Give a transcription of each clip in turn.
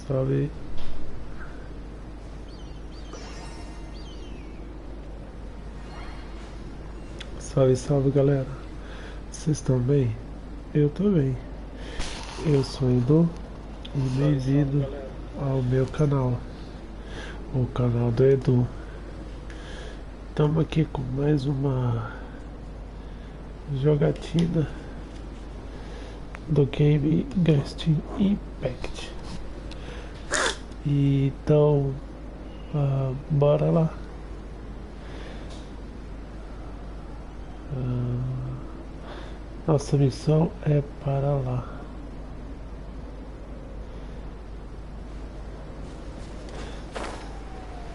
Salve. Salve, salve, galera. Vocês estão bem? Eu tô bem. Eu sou o Edu e bem-vindo ao meu canal, o canal do Edu. Estamos aqui com mais uma jogatina do game Genshin Impact. E então, bora lá. Nossa missão é para lá.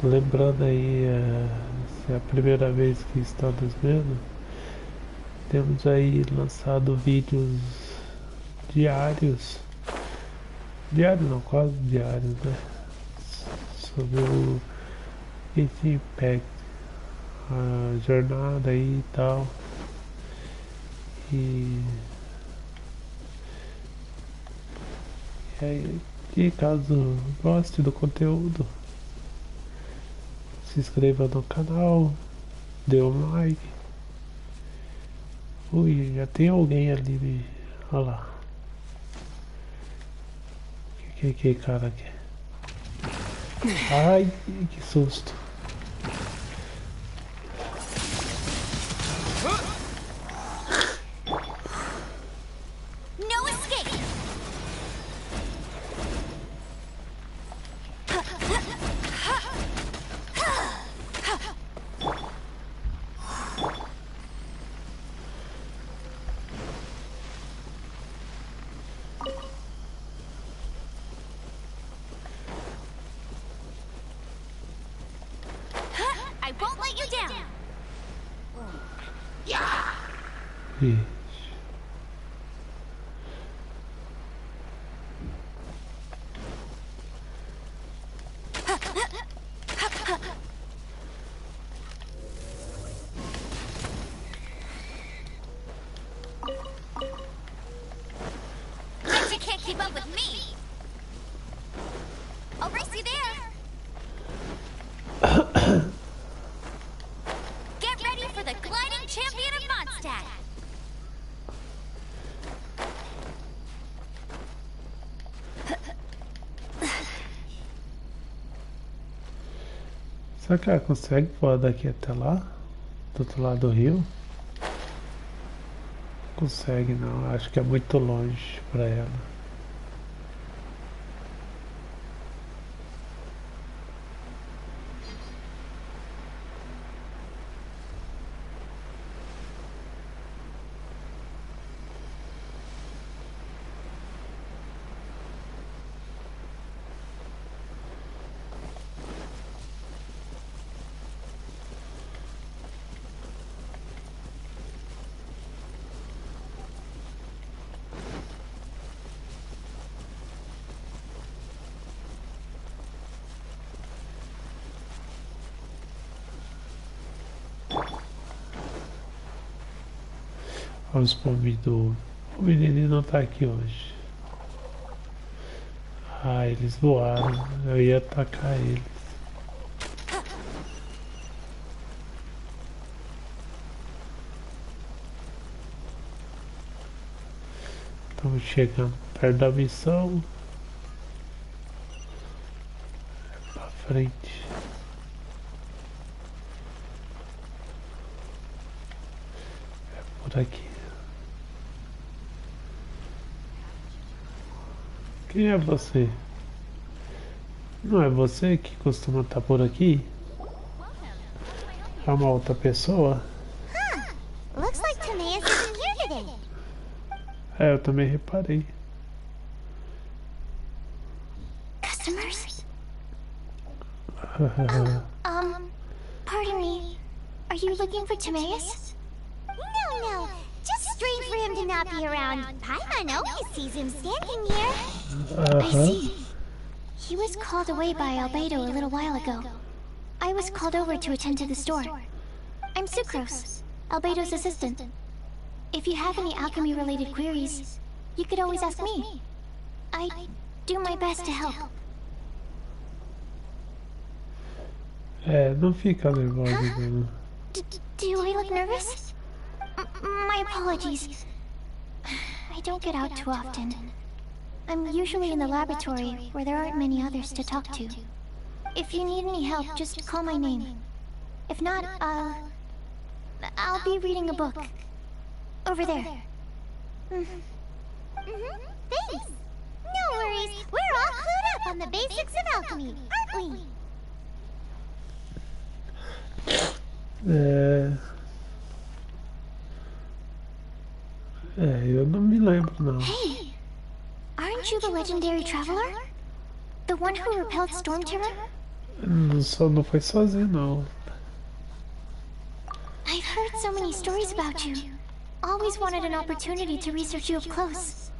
Lembrando aí, se é a primeira vez que estamos vendo, temos aí lançado vídeos diários. Diários não, quase diários, né? Sobre o Genshin Impact, a jornada aí e tal. E caso goste do conteúdo, se inscreva no canal, dê um like. Ui, já tem alguém ali. Olha lá. Que cara aqui? Ai, que susto. I won't let you down. Ixi. Bet you can't keep up with me. I'll race you there. Get ready for the gliding champion of Mondstadt. Será que ela consegue voar daqui até lá? Do outro lado do rio? Não consegue não, acho que é muito longe para ela. Olha os pombinhos do... O menino não tá aqui hoje. Ah, eles voaram. Eu ia atacar eles. Estamos chegando perto da missão. É pra frente. É por aqui. Quem é você? Não é você que costuma estar por aqui? É uma outra pessoa? Looks like Timaeus isn't here today. É, eu também reparei. Customers? Pardon me. Are you looking for Timaeus? No. Just strange for him to not be around. Paimon always sees him standing here. I see. He was called away by Albedo a little while ago. I was called over to attend to the store. I'm Sucrose, Albedo's assistant. If you have any alchemy-related queries, you could always ask me. I do my best to help. É, não fica nervosa, não. Do I look nervous? My apologies. I don't get out too often. I'm usually in the laboratory where there aren't many others to talk to. If you need any help, just call my name. If not, I'll be reading a book. Over there. Thanks. No worries. We're all clued up on the basics of alchemy, aren't we? Eu não me lembro, não. Hey! Aren't you the legendary traveler? The one who repelled Storm Terror? Não foi sozinho, não. I've heard so many stories about you. Always wanted an opportunity to research you up close.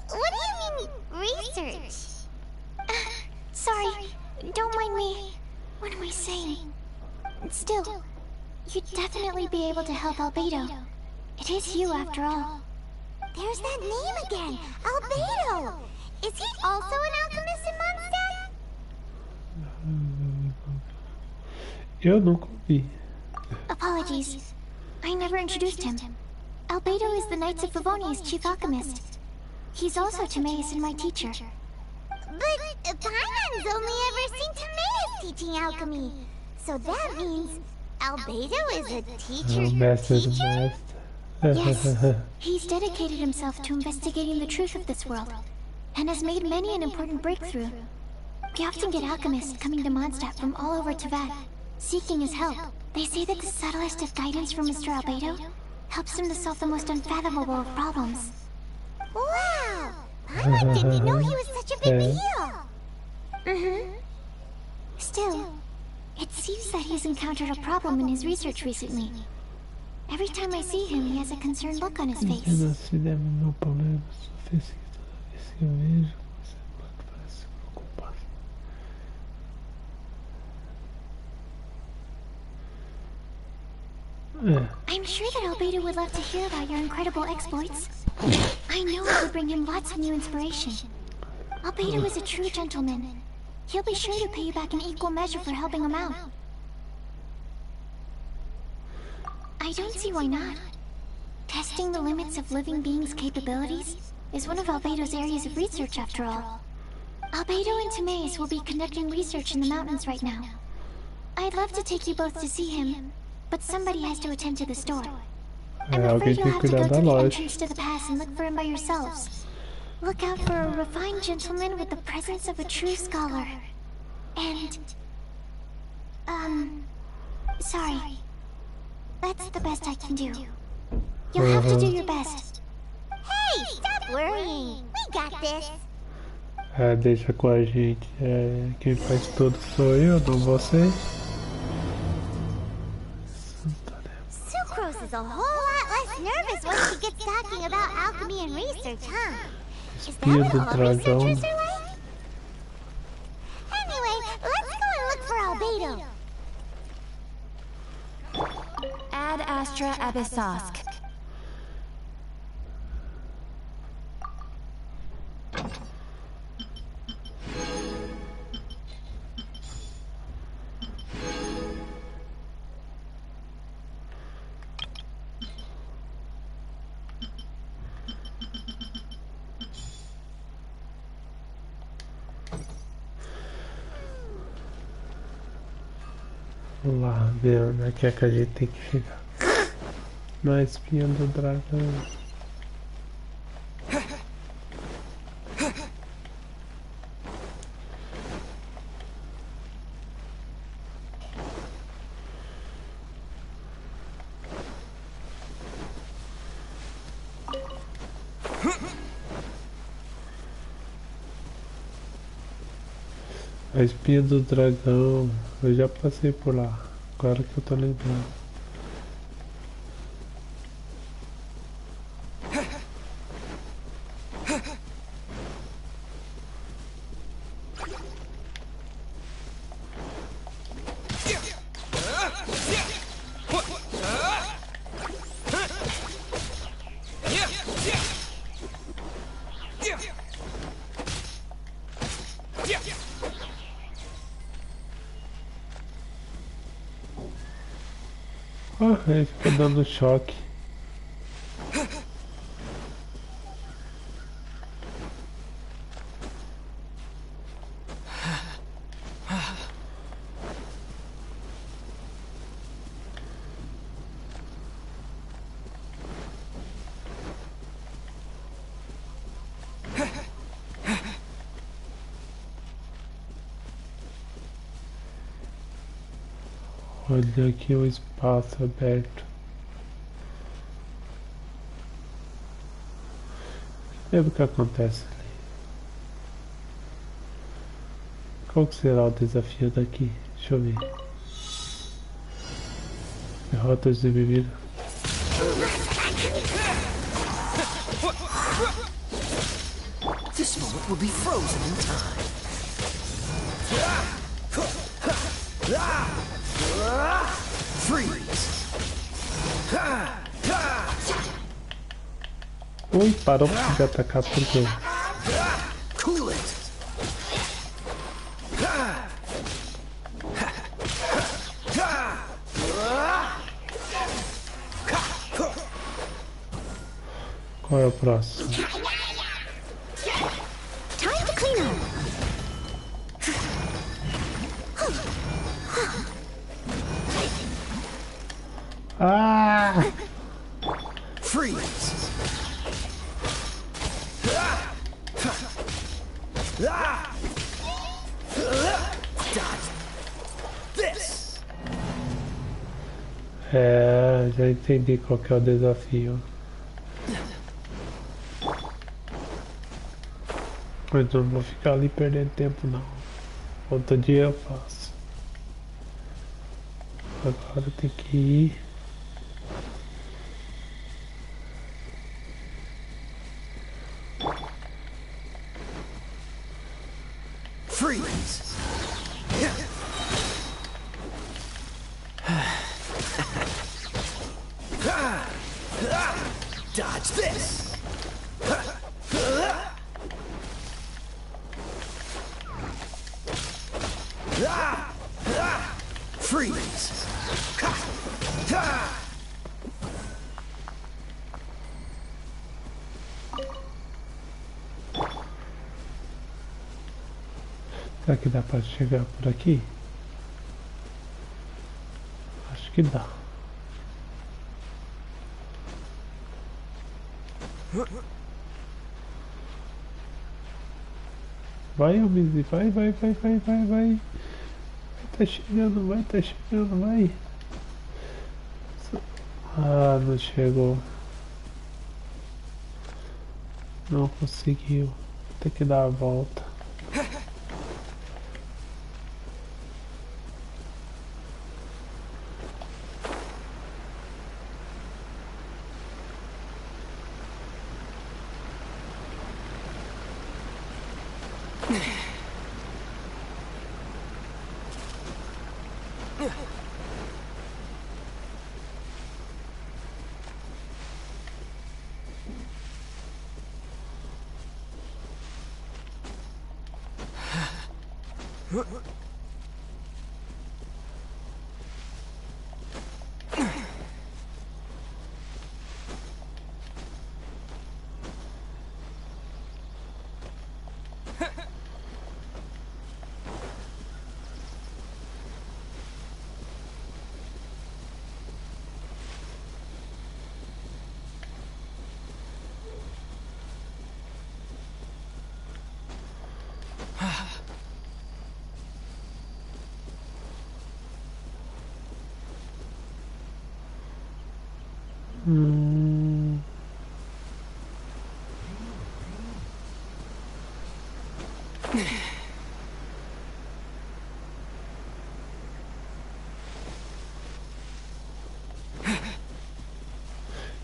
What do you mean, research? Sorry, don't mind me. What am I saying? Still, you'd definitely be able to help Albedo. It is you, after all. There's that name again, Albedo. Is he also an alchemist in Mondstadt? Eu nunca ouvi. Apologies. I never introduced him. Albedo is the Knights of Favonia's chief alchemist. He's also Timaeus and my teacher. But Paimon's only ever seen Timaeus teaching alchemy. So that means Albedo is a teacher. Mestre do Teacher? mestre. Yes, he's dedicated himself to investigating the truth of this world, and has made many an important breakthrough. We often get alchemists coming to Mondstadt from all over Teyvat, seeking his help. They say that the subtlest of guidance from Mr. Albedo helps him to solve the most unfathomable of problems. Wow! Paimon didn't know he was such a big deal. Still, it seems that he's encountered a problem in his research recently. Every time I see him, he has a concerned look on his face. Se der meu problema, só fez que toda vez que eu vejo, você parece se preocupar. I'm sure that Albedo would love to hear about your incredible exploits. I know it would bring him lots of new inspiration. Albedo is a true gentleman. He'll be sure to pay you back in equal measure for helping him out. I don't see why not. Testing the limits of living beings' capabilities is one of Albedo's areas of research, after all. Albedo and Timaeus will be conducting research in the mountains right now. I'd love to take you both to see him, but somebody has to attend to the store. I'm afraid you'll have to go to the entrance to the pass and look for him by yourselves. Look out for a refined gentleman with the presence of a true scholar. And... sorry. That's the best I can do. You'll have to do your best. Hey, stop worrying. We got this. Deixa com a gente. Quem faz tudo sou eu, não você. Sucrose is a whole lot less nervous once she gets talking about alchemy and research, huh? Is that what all researchers are like? Anyway, let's go and look for Albedo. Ad Astra Abyssosk. Vamos lá ver onde é que a gente tem que chegar. Na espinha do dragão. A espinha do dragão, eu já passei por lá, agora que eu tô lembrando. Ah, ele fica dando choque. Olha aqui o espaço aberto. Lembra o que acontece ali? Qual que será o desafio daqui? Deixa eu ver. Derrota os inimigos. This moment will be frozen in time. Freeze. Ui, parou de atacar por quê? Cool it. Qual é o próximo? Time to clean up. Ah! Freeze. Dodge this. É, já entendi qual que é o desafio. Mas não vou ficar ali perdendo tempo não. Outro dia eu faço. Agora tem que ir. Freeze. Dodge this. Freeze. Será que dá pra chegar por aqui? Acho que dá. Vai, Amizi, vai. Tá chegando, vai. Ah, não chegou. Não conseguiu. Tem que dar a volta.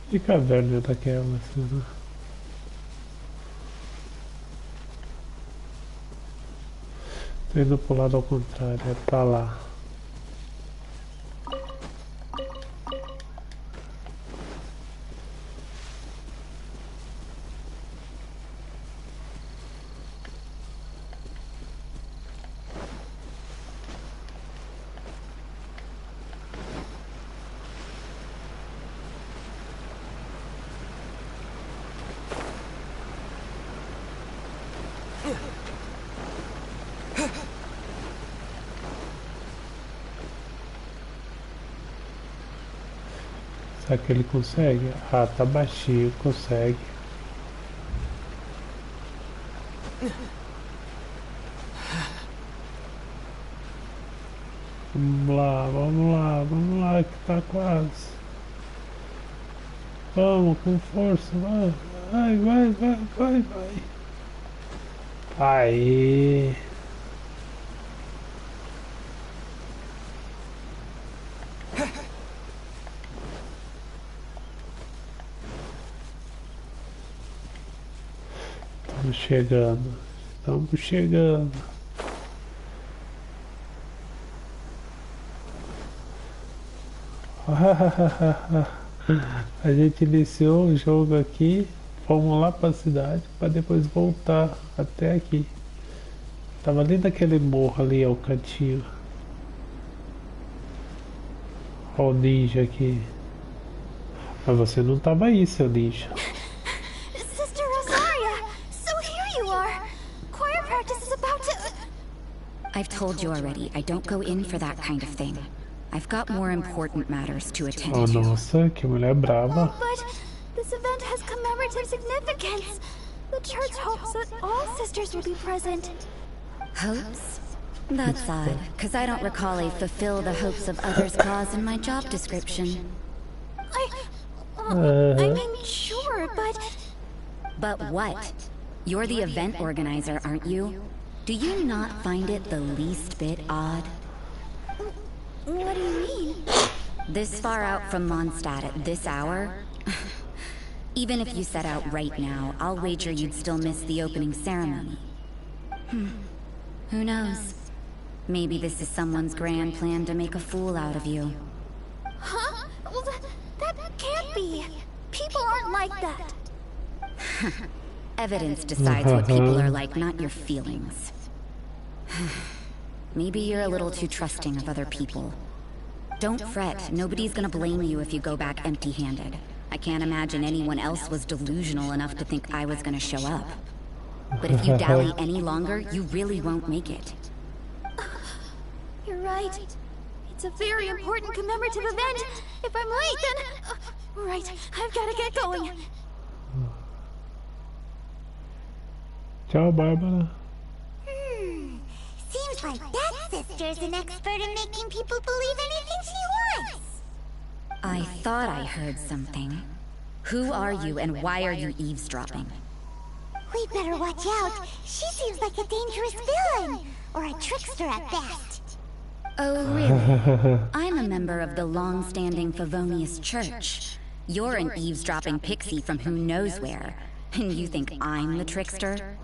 Que caverna daquela, assim, né? Tô indo pro lado ao contrário, é pra lá. Será que ele consegue? Ah, tá baixinho, consegue. Vamos lá, que tá quase. Vamos, com força, vai. Aí. Estamos chegando. A gente iniciou o jogo aqui, fomos lá para a cidade para depois voltar até aqui. Tava ali naquele morro ali, ao cantinho. Olha o ninja aqui. Mas você não tava aí, seu ninja. Sister Rosaria! So here you are! Choir practice is about to... I've told you already, I don't go in for that kind of thing. I've got more important matters to attend Oh, to. nossa, que mulher brava. But this event has commemorative significance. The church hopes that all sisters will be present. Hopes? That's odd, because I don't recall a fulfill the hopes of others clause in my job description. I mean, sure, but... But what? You're the event organizer, aren't you? Do you not find it the least bit odd? What do you mean? This far out from Mondstadt at this hour? Even if you set out right now, I'll wager you'd still miss the opening ceremony. Who knows? Maybe this is someone's grand plan to make a fool out of you. Huh? Well, that can't be. People aren't like that. Evidence decides what people are like, not your feelings. Maybe you're a little too trusting of other people. Don't fret, nobody's gonna blame you if you go back empty-handed. I can't imagine anyone else was delusional enough to think I was gonna show up. But if you dally any longer, you really won't make it. You're right. It's a very important commemorative event. If I'm late, then... right, I've gotta get going. Ciao, Barbara. Seems like that sister's an expert in making people believe anything she wants. I thought I heard something. Who are you and why are you eavesdropping? We better watch out. She seems like a dangerous villain. Or a trickster at best. Oh, really? I'm a member of the long-standing Favonius Church. You're an eavesdropping pixie from who knows where. And you think I'm the trickster?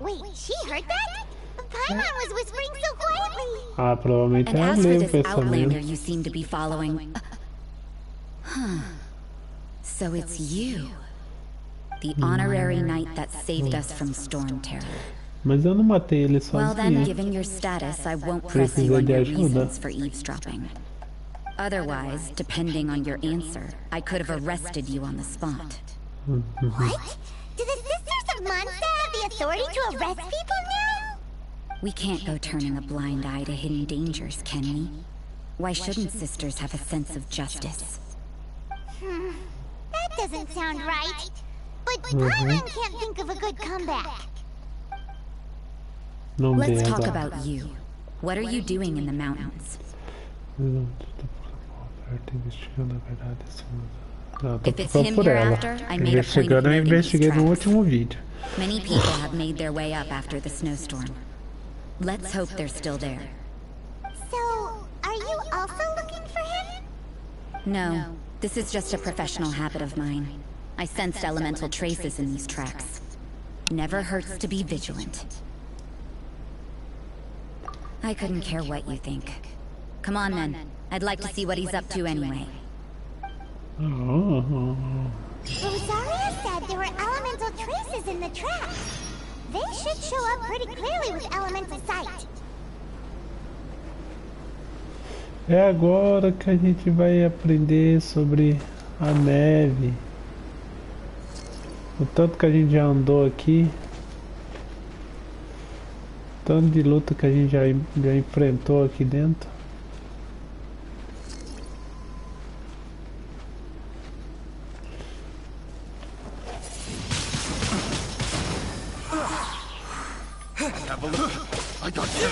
Wait, she heard that? Paimon was whispering so quietly. Ah, provavelmente And ela as for leu o this outlander pensamento. you seem to be following... So it's you. The honorary knight that saved us from Storm Terror. Mas eu não matei ele Well then, sozinho. given your status, I won't press you on your reasons for eavesdropping. Otherwise, depending on your answer, I could have arrested you on the spot. What? Do the Sisters of Mondstadt have the authority to arrest people now? We can't go turning a blind eye to hidden dangers, can we? Why shouldn't sisters have a sense of justice? That doesn't sound right. But Paimon can't think of a good comeback. Não Let's dei talk agora. about you. What are you doing in the mountains? Não, investigando a verdade. Não, tô If it's procurando him por you're ela. after, I made a point Investigando, of eu noting his investiguei no tracks. último vídeo. Many people have made their way up after the snowstorm. Let's hope they're still there. So, are you also looking for him? No, this is just a professional habit of mine. I sensed elemental traces in these tracks. Never hurts to be vigilant. I couldn't care what you think. Come on then. I'd like to see what he's up to anyway. Oh. Rosaria said there were elemental traces in the tracks. They should show up pretty clearly with elemental sight. É agora que a gente vai aprender sobre a neve. O tanto que a gente já andou aqui. Tanto de luta que a gente já enfrentou aqui dentro. Have a look. I got you.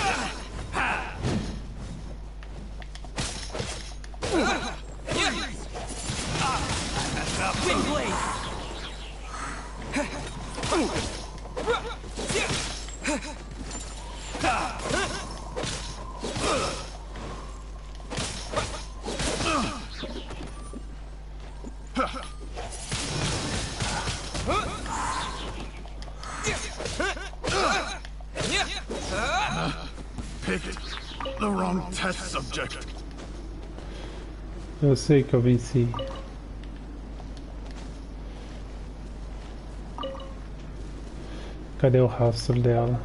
Wind blade. Picked the wrong test subject. Eu sei que eu venci. Cadê o rastro dela?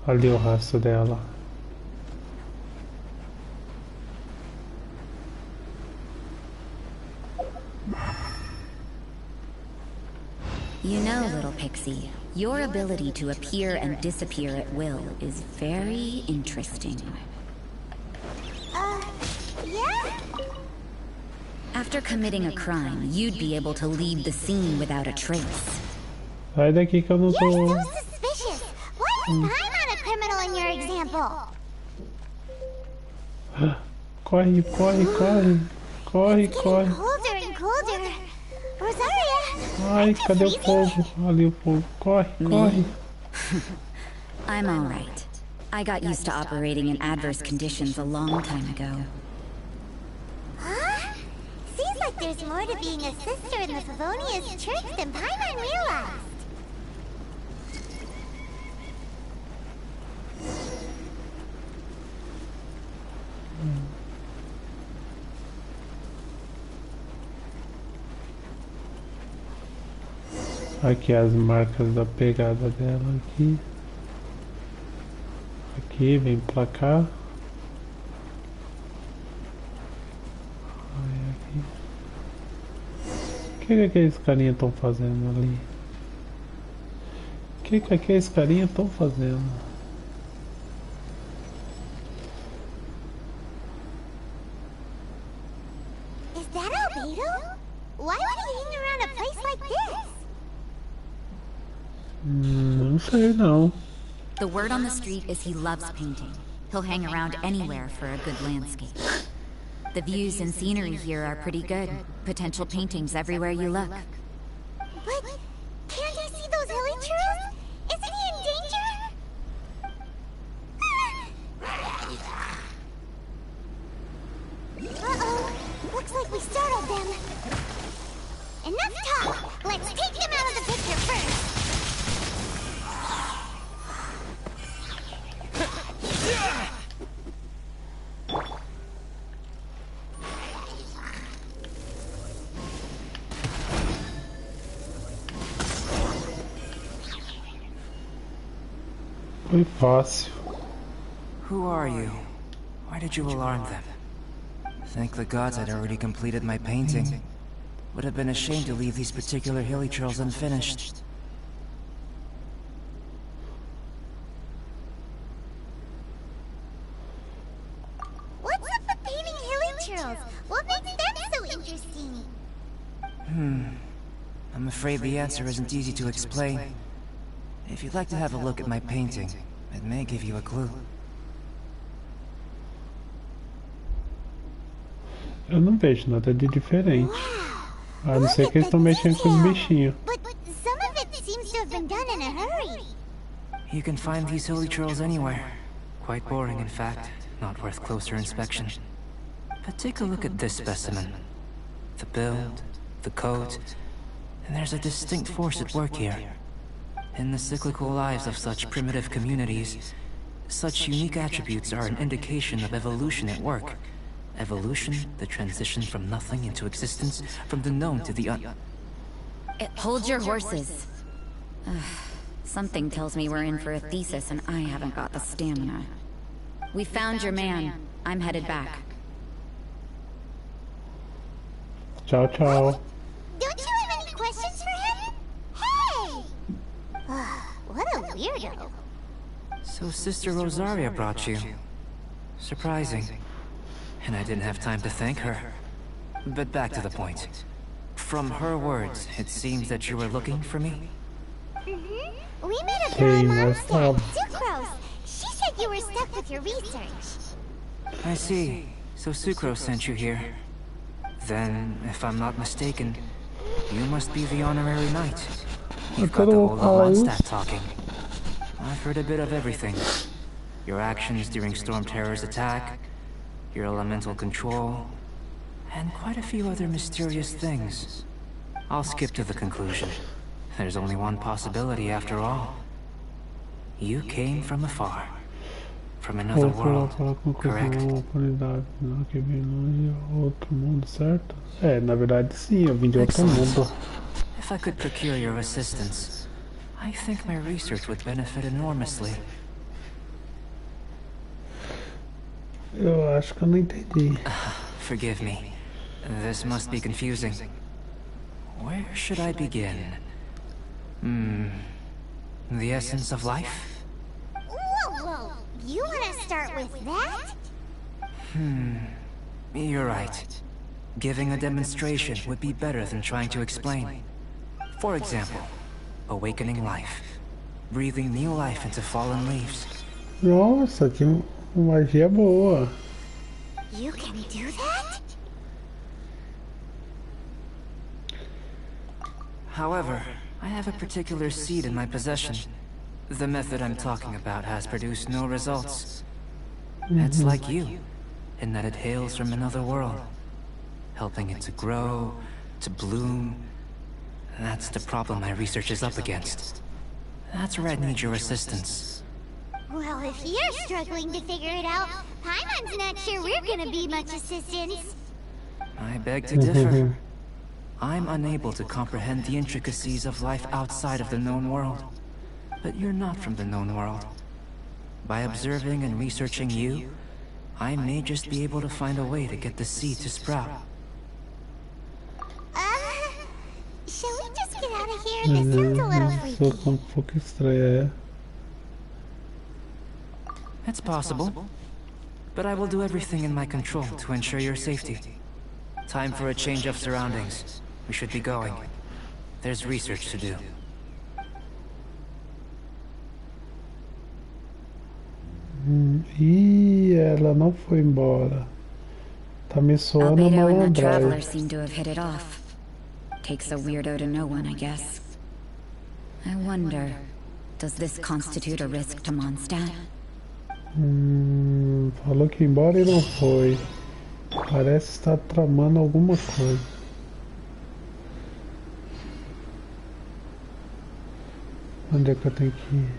Ali o rastro dela. You know, little pixie, your ability to appear and disappear at will is very interesting. Yeah? After committing a crime, you'd be able to leave the scene without a trace. Sai daqui que eu não You're tô. so suspicious. Why was Paimon a criminal in your example? Corre, corre, corre. Corre, It's corre. getting colder and colder. Rosaria! Ai, aren't you cadê o freezing? fogo? Ali o fogo. Corre, corre. I'm all right. I got used to operating in adverse conditions a long time ago. Huh? Seems like there's more to being a sister in the Favonia's church than Paimon realized. Aqui as marcas da pegada dela aqui. Aqui, vem pra cá. Aí, aqui. O que aqueles carinha estão fazendo ali? O que aqueles carinha estão fazendo? Is that Albedo? Why would he hang around a place like this? Não sei não. The word on the street is he loves painting. He'll hang around anywhere for a good landscape. The views and scenery here are pretty good. Potential paintings everywhere you look. But can't he see those hilly churros? Isn't he in danger? Uh-oh. Looks like we startled them. Enough talk. Let's take them out of the picture first. Foi fácil. Who are you? Why did you alarm them? Thank the gods I'd already completed my painting. Would have been a shame to leave these particular hilly trails unfinished. What's up with painting hilly churros? What makes them so interesting? I'm afraid the answer isn't easy to explain. If you'd like to have a look at my painting, it may give you a clue. Eu não vejo nada de diferente. A não ser que eles estão mexendo com os bichinhos. But some of it seems to have been done in a hurry. You can find these hilly trails anywhere. Quite boring, in fact. Not worth closer inspection. But take a look at this specimen. The build, the coat, and there's a distinct force at work here. In the cyclical lives of such primitive communities, such unique attributes are an indication of evolution at work. Evolution, the transition from nothing into existence, from the known to the Hold your horses. Something tells me we're in for a thesis and I haven't got the stamina. We found your man. I'm headed back. Tchau, tchau. Don't you have any questions for him? Hey! What weirdo. So Sister Rosaria brought you. Surprising. And I didn't have time to thank her. But back to the point. From her words, it seems that you were looking for me? We met a girl in Mondstadt, Sucrose. She said you were stuck with your research. I see. So Sucrose sent you here. Then, if I'm not mistaken, you must be the honorary knight. You've got the whole of Mondstadt talking. I've heard a bit of everything. Your actions during Storm Terror's attack, your elemental control, and quite a few other mysterious things. I'll skip to the conclusion. There's only one possibility after all. You came from afar. From another world, correct? Na verdade sim, eu vim de outro mundo. If I could procure your assistance, I think my research would benefit enormously. Eu acho que eu não entendi. Forgive me. This must be confusing. Where should I begin? The essence of life? Whoa. You want to start with that? You're right. Giving a demonstration would be better than trying to explain. For example, awakening life. Breathing new life into fallen leaves. Nossa, que magia boa. You can do that? However, I have a particular seed in my possession. The method I'm talking about has produced no results. It's like you, in that it hails from another world. Helping it to grow, to bloom. That's the problem my research is up against. That's where I need your assistance. Well, if you're struggling to figure it out, Paimon's not sure we're gonna be much assistance. I beg to differ. I'm unable to comprehend the intricacies of life outside of the known world. But you're not from the known world. By observing and researching you, I may just be able to find a way to get the seed to sprout. Shall we just get out of here? This sounds a little freaky. Um pouco estranha, é. It's possible. But I will do everything in my control to ensure your safety. Time for a change of surroundings. We should be going. There's research to do. Ih, ela não foi embora. Tá me soando a Albedo and that traveler malandragem. seem to have hit it off. Takes a weirdo to know one, I guess. I wonder, does this constitute a risk to Mondstadt? Falou que ia embora e não foi. Parece estar tramando alguma coisa. Onde é que eu tenho que ir?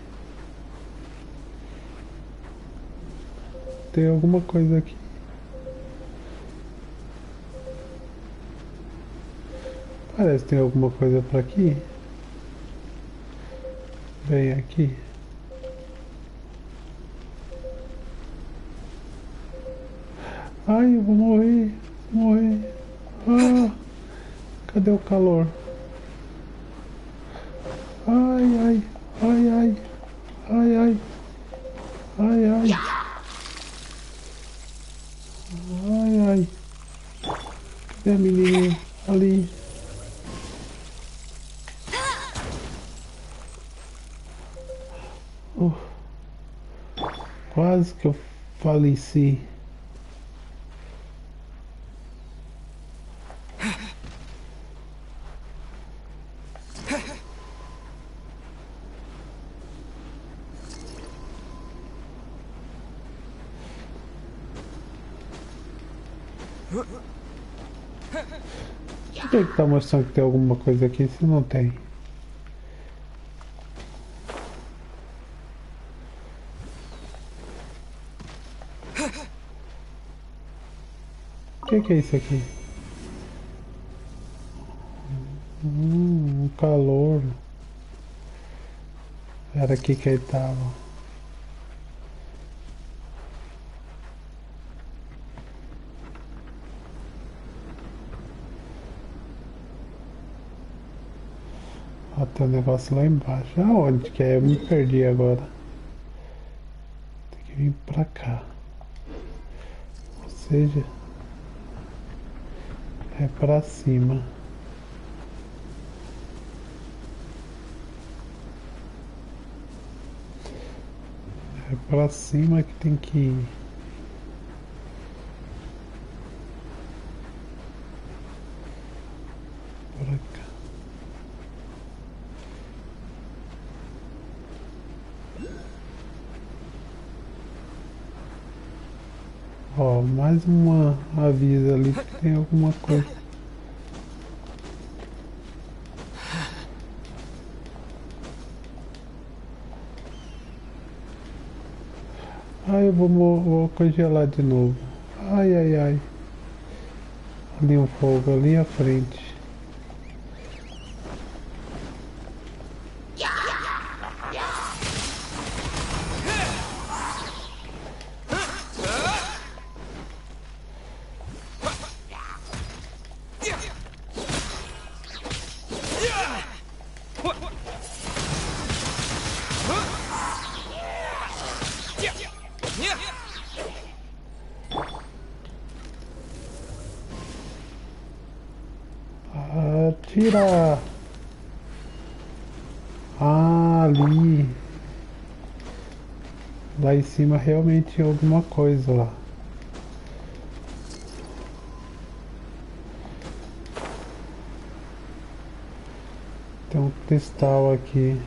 Tem alguma coisa aqui. Parece que tem alguma coisa pra aqui. Vem aqui. Ai, eu vou morrer. Vou morrer. Ah, cadê o calor? Ai, ai, ai, ai. Ai, ai. Ai, ai. Ai, ai. Cadê a menininha? Ali. Quase que eu faleci. Por que tá mostrando que tem alguma coisa aqui se não tem? O que é isso aqui? Um calor. Era aqui que ele tava. tem um negócio lá embaixo. Aonde que é? Eu me perdi agora. Tem que vir pra cá. Ou seja, é pra cima. É pra cima que tem que ir. Pra cá. Ó, mais uma aviso ali que tem alguma coisa. Ai, eu vou congelar de novo. Ai, ai, ai. Ali um fogo, ali à frente. Atira! Ah, ali. Lá em cima realmente tinha alguma coisa lá. Tem um cristal aqui.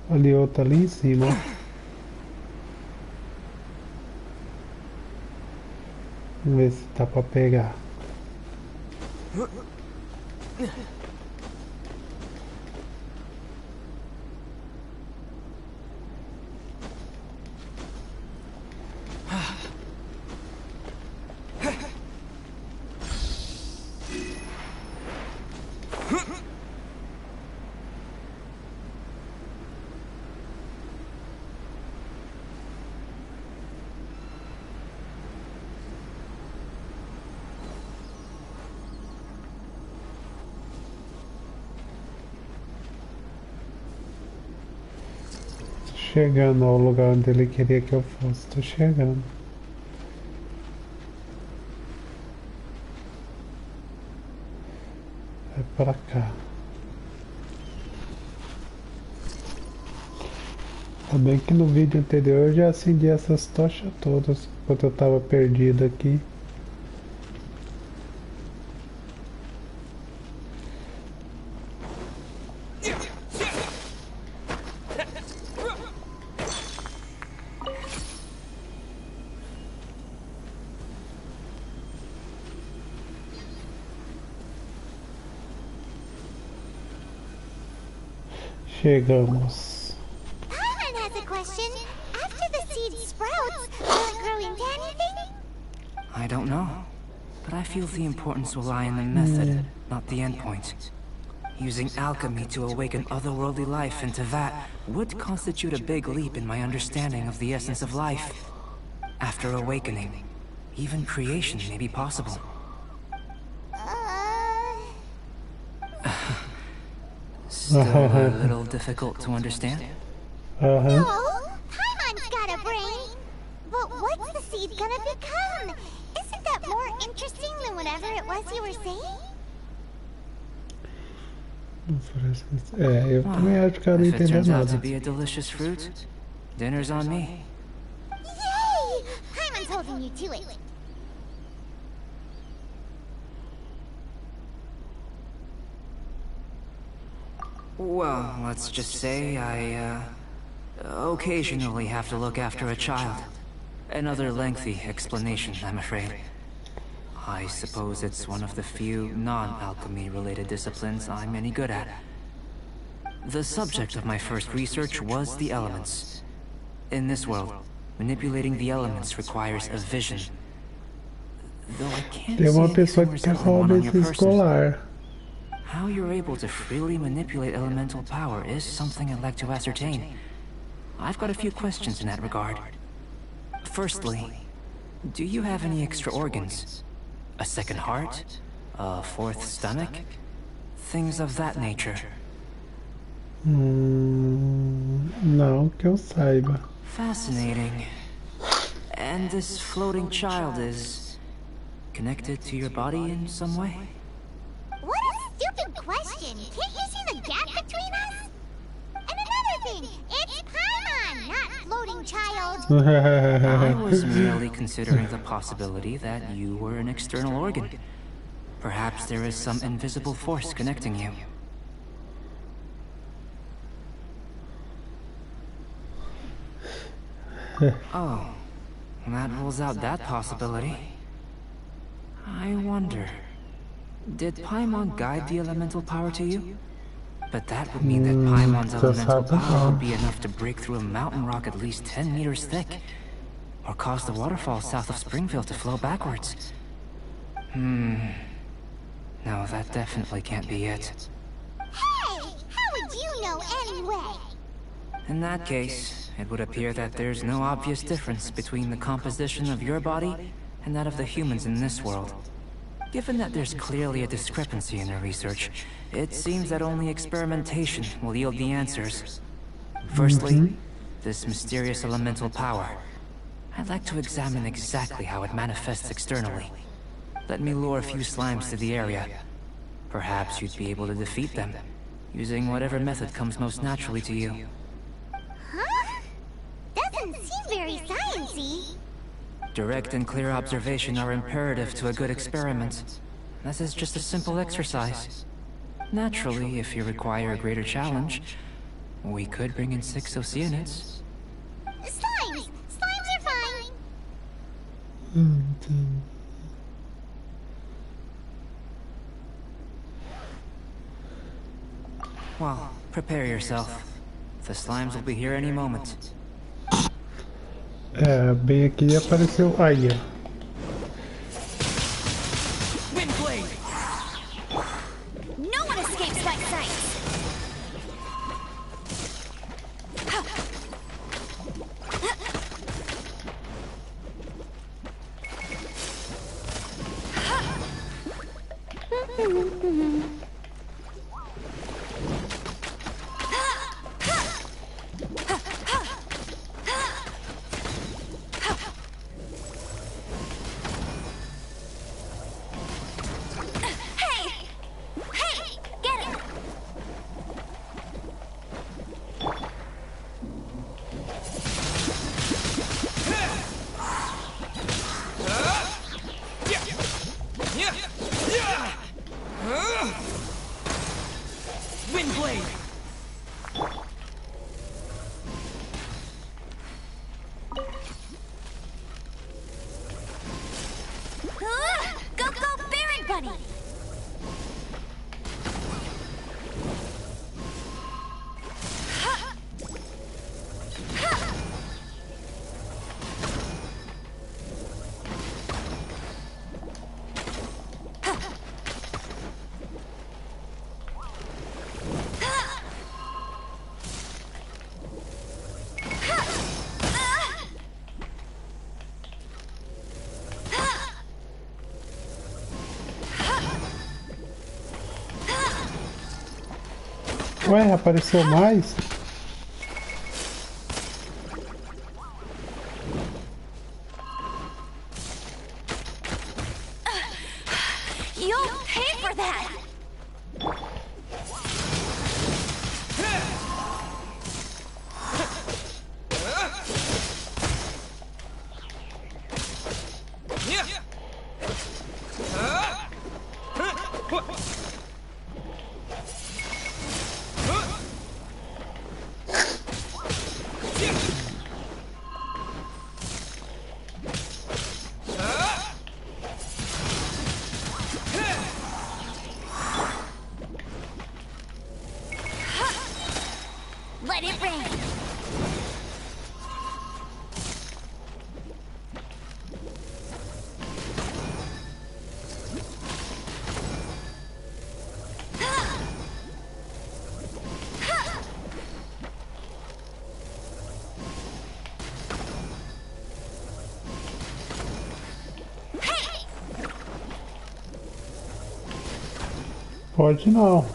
Ali outra ali em cima. Vamos ver se dá pra pegar. Chegando ao lugar onde ele queria que eu fosse. Tô chegando. É pra cá. Tá bem que no vídeo anterior eu já acendi essas tochas todas enquanto eu tava perdido aqui. Chegamos. Paimon has a question. After the seed sprouts, will it grow into anything? I don't know, but I feel the importance will lie in the method, not the endpoint. Using alchemy to awaken otherworldly life into that would constitute a big leap in my understanding of the essence of life. After awakening, even creation may be possible. Still a little difficult to understand? No, Paimon's got a brain. But what's the seed gonna become? Isn't that more interesting than whatever it was you were saying? Eu também acho que eu não If it entendi turns out to nada. be a delicious fruit, dinner's on me. Yay! Paimon's holding you to it. Well, let's just say I, occasionally have to look after a child. Another lengthy explanation, I'm afraid. I suppose it's one of the few non-alchemy related disciplines I'm any good at. The subject of my first research was the elements. In this world, manipulating the elements requires a vision. Though I can't Tem uma say pessoa anything que quer resembles one roubar on your esse person. escolar. How you're able to freely manipulate elemental power is something I'd like to ascertain. I've got a few questions in that regard. Firstly, do you have any extra organs? A second heart? A fourth stomach? Things of that nature. Não que eu saiba. Fascinating. And this floating child is connected to your body in some way? What a stupid question! Can't you see the gap between us? And another thing, it's Paimon, not floating child. I was merely considering the possibility that you were an external organ. Perhaps there is some invisible force connecting you. Oh, that rules out that possibility. I wonder, did Paimon guide the elemental power to you? But that would mean that Paimon's elemental power would be enough to break through a mountain rock at least 10 meters thick, or cause the waterfall south of Springfield to flow backwards. No, that definitely can't be it. Hey, how would you know anyway? In that case, it would appear that there's no obvious difference between the composition of your body and that of the humans in this world. Given that there's clearly a discrepancy in the research, it seems that only experimentation will yield the answers. Firstly, this mysterious elemental power. I'd like to examine exactly how it manifests externally. Let me lure a few slimes to the area. Perhaps you'd be able to defeat them, using whatever method comes most naturally to you. Huh? Doesn't seem very sciencey. Direct and clear observation are imperative to a good experiment. This is just a simple exercise. Naturally, if you require a greater challenge, we could bring in 6 Oceanids. Slimes! Slimes are fine! Well, prepare yourself. The slimes will be here any moment. É, bem aqui apareceu. Aí, ó. No one escapes my sight! Go, go, Baron Bunny! Ué, apareceu mais? You'll pay for that! Pode não.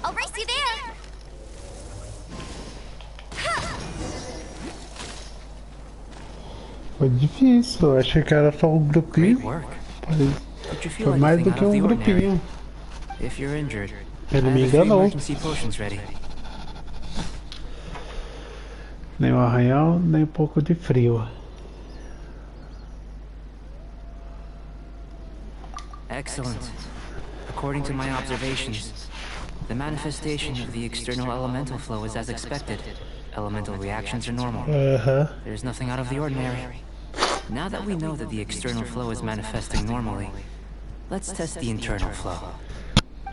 I'll race you there. Foi difícil, eu achei que era só um grupinho. Great work. Did you feel Foi mais do anything que out of um the ordinary? grupinho. If you're injured, I Ele have me a few enganou. emergency potions ready. Nem um arranhão, nem um pouco de frio. Excellent. According to my observations, the manifestation of the external elemental flow is as expected. Elemental reactions are normal. Aham. There's nothing out of the ordinary. Now that we know that the external flow is manifesting normally, let's test the internal flow.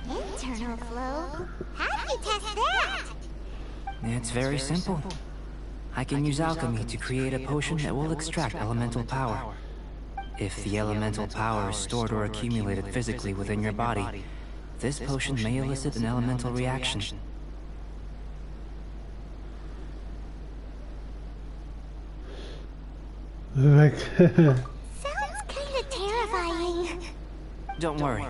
Internal flow? How do you test that? It's very simple. I can use alchemy to create a potion that will extract elemental power. If the elemental power is stored or accumulated physically within your body, this potion may elicit an elemental reaction. Sounds kinda terrifying. Don't worry.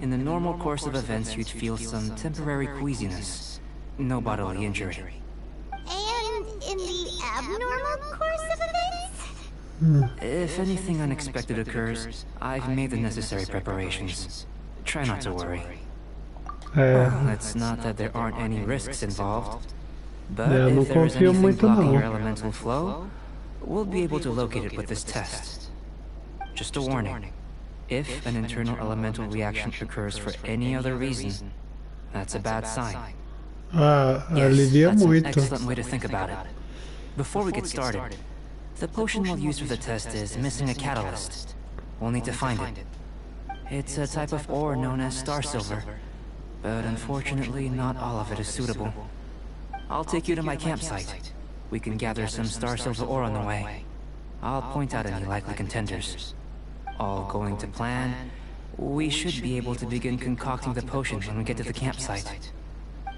In the normal course of events, you'd feel some temporary queasiness. No bodily injury. And in the abnormal course of events? If anything unexpected occurs, I've made the necessary preparations. Try not to worry. It's not that there aren't any risks involved. But Eu não if there is confio anything muito blocking não. your elemental flow, we'll be able to locate it with this test. Just a warning. If an internal elemental reaction occurs for any other reason, that's a bad sign. Ah, Yes, alivia that's an muito. excellent way to think about it. Before we get started, the potion we'll use for the test is missing a catalyst. We'll need to find it. It's a type of ore known as star silver, but unfortunately not all of it is suitable. I'll take you to my campsite. We can gather some star silver ore on the way. I'll point out any likely contenders. All going to plan, we should be able to begin concocting the potion when we get to the campsite.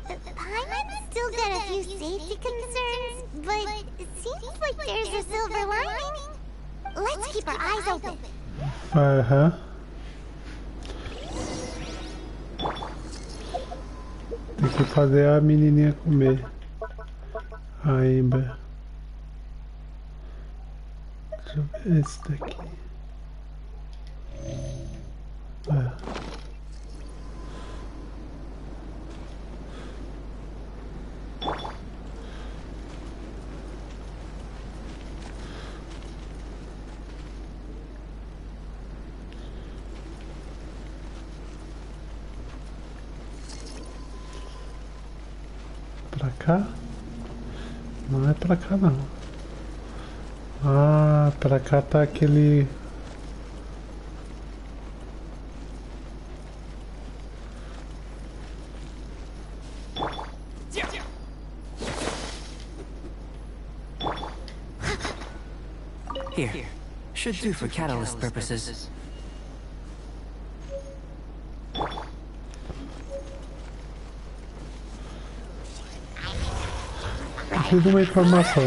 Paimon's still got a few safety concerns, but it seems like there's a silver lining. Let's keep our eyes open. Aham. Tem que fazer a menininha comer. A Amber. Deixa eu ver esse daqui. Pra cá? Não é pra cá não. Ah, pra cá tá aquele... Here. Should do for catalyst purposes. Preciso de uma informação.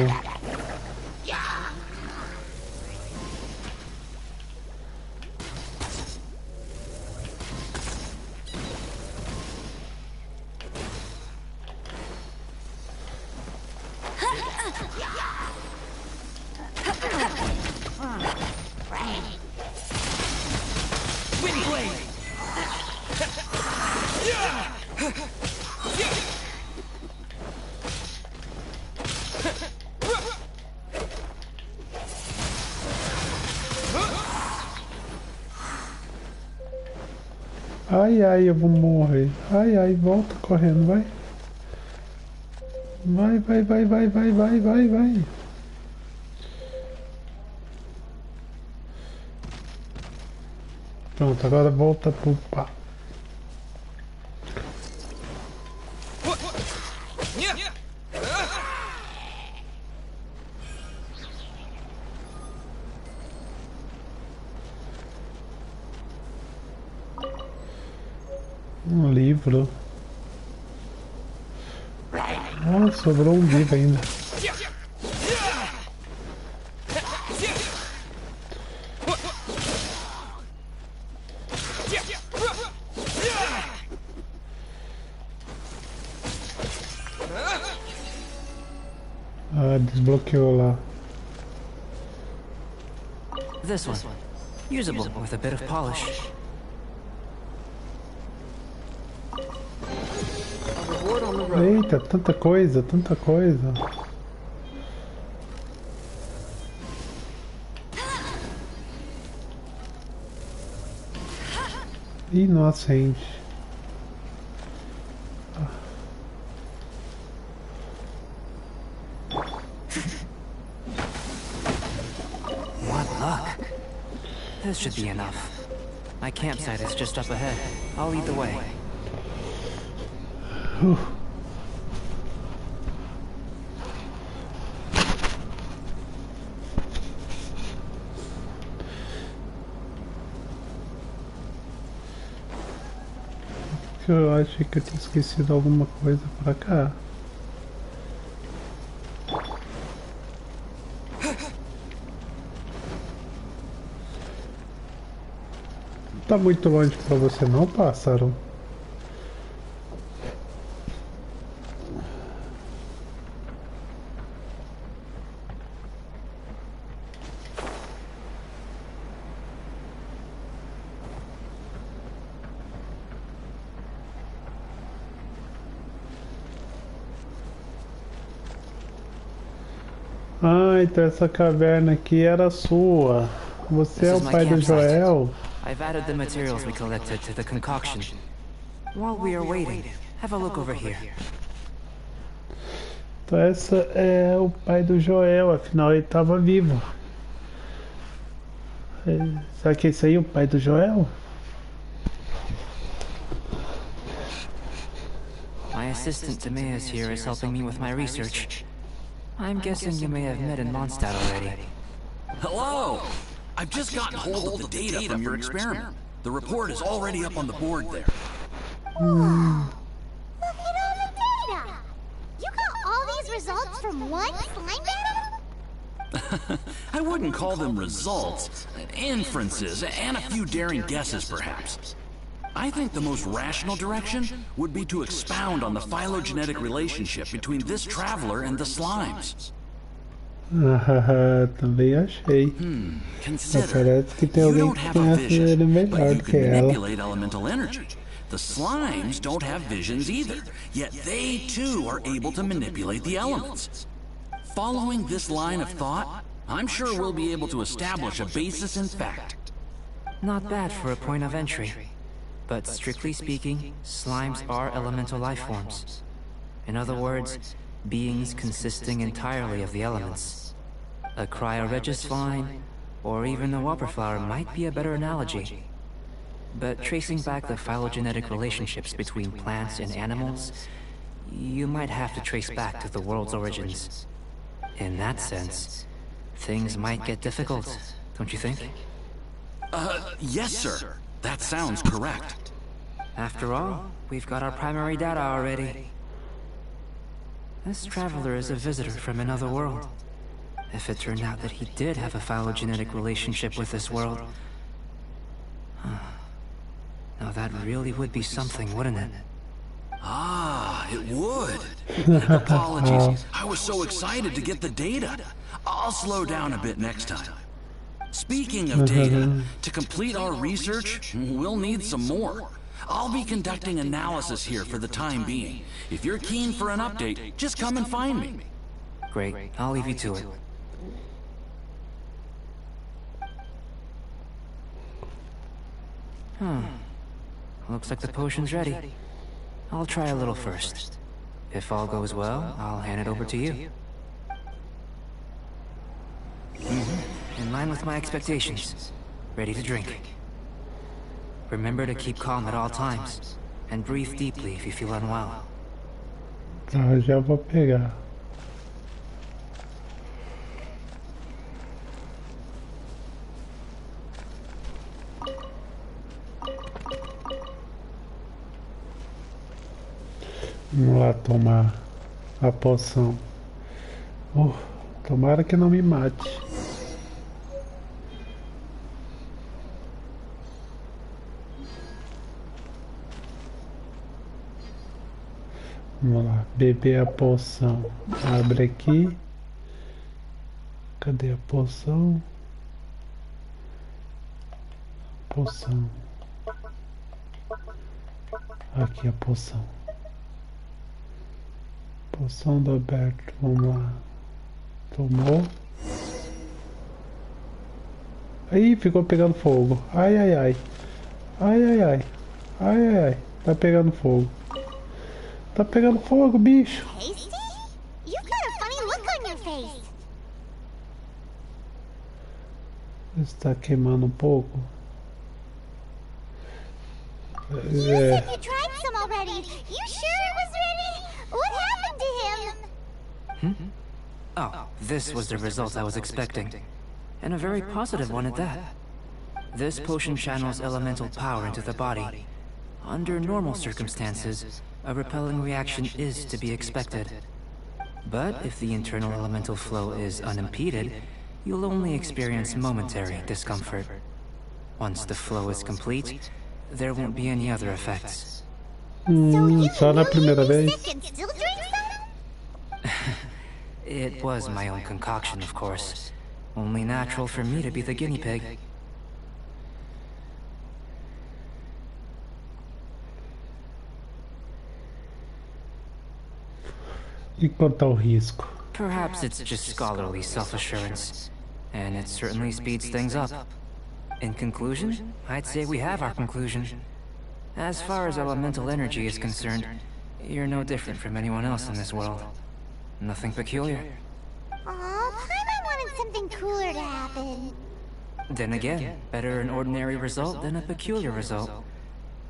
Ai, ai, eu vou morrer. Ai, ai, volta correndo, vai. Vai, vai, vai, vai, vai, vai, vai, vai. Pronto, agora volta pro pá. Um livro. Ah, sobrou um livro ainda. Ah, desbloqueou lá. This one. Usable with a bit of polish. Eita, tanta coisa, tanta coisa. Ih, não acende. What luck. This should be enough. My campsite is just up ahead. I'll lead the way. Eu achei que eu tinha esquecido alguma coisa pra cá. Tá muito longe pra você não, pássaro? Ah, então essa caverna aqui era sua. Você é o pai do Joel? I've added the materials we collected to the concoction. While we are waiting, have a look over here. Então essa é o pai do Joel, afinal ele estava vivo. Será que esse aí é o pai do Joel? My assistant Timaeus here is helping me with my research. I'm guessing you may have met in Mondstadt already. Hello! I've just gotten hold of the data from your experiment. The report is already up on the board there. Look at all the data! You got all these results from one slime battle? I wouldn't call them results, inferences, and a few daring guesses perhaps. I think the most rational direction would be to expound on the phylogenetic relationship between this traveler and the slimes. Também achei. Mas parece que tem alguém que conhece ele melhor do que ela. Manipulate elemental energy. The slimes don't have visions either, yet they too are able to manipulate the elements. Following this line of thought, I'm sure we'll be able to establish a basis in fact. Not bad for a point of entry. But strictly speaking, slimes are elemental life forms. In other words, beings consisting entirely of the elements. A cryoregis vine, or even a whopperflower might be a better analogy. But tracing back the phylogenetic relationships between plants and animals, you might have to trace back to the world's origins. In that sense, things might get difficult, don't you think? Yes, sir. That sounds correct. After all, we've got our primary data already. This traveler is a visitor from another world. If it turned out that he did have a phylogenetic relationship with this world... Now that really would be something, wouldn't it? Ah, it would. Apologies. I was so excited to get the data. I'll slow down a bit next time. Speaking of data, to complete our research, we'll need some more. I'll be conducting analysis here for the time being. If you're keen for an update, just come and find me. Great. I'll leave you to it. Looks like the potion's ready. I'll try a little first. If all goes well, I'll hand it over to you. In line with my expectations. Ready to drink. Remember to keep calm at all times. And breathe deeply if you feel unwell. Tá, já vou pegar. Vamos lá tomar a poção. Tomara que não me mate. Vamos lá, beber a poção. Abre aqui. Cadê a poção? Poção. Aqui a poção. Poção do aberto. Vamos lá. Tomou. Aí ficou pegando fogo. Ai, ai, ai. Ai, ai, ai. Ai, ai, ai. Tá pegando fogo. Tá pegando fogo, bicho. Tasty? You've got a funny look on your face. Está queimando um pouco. You said you tried some already. You sure it was ready? What happened to him? Oh, this was the result I was expecting. And a very positive one at that. This potion channels elemental power into the body. Under normal circumstances, a repelling reaction is to be expected. But if the internal elemental flow is unimpeded, you'll only experience momentary discomfort. Once the flow is complete, there won't be any other effects. Só na primeira vez. Sick and still drink some? It was my own concoction, of course. Only natural for me to be the guinea pig. E quanto ao risco? Perhaps it's just scholarly self-assurance, and it certainly speeds things up. In conclusion, I'd say we have our conclusion. As far as elemental energy is concerned, you're no different from anyone else in this world. Nothing peculiar. Aw, Paimon wanted something cooler to happen. Then again, better an ordinary result than a peculiar result.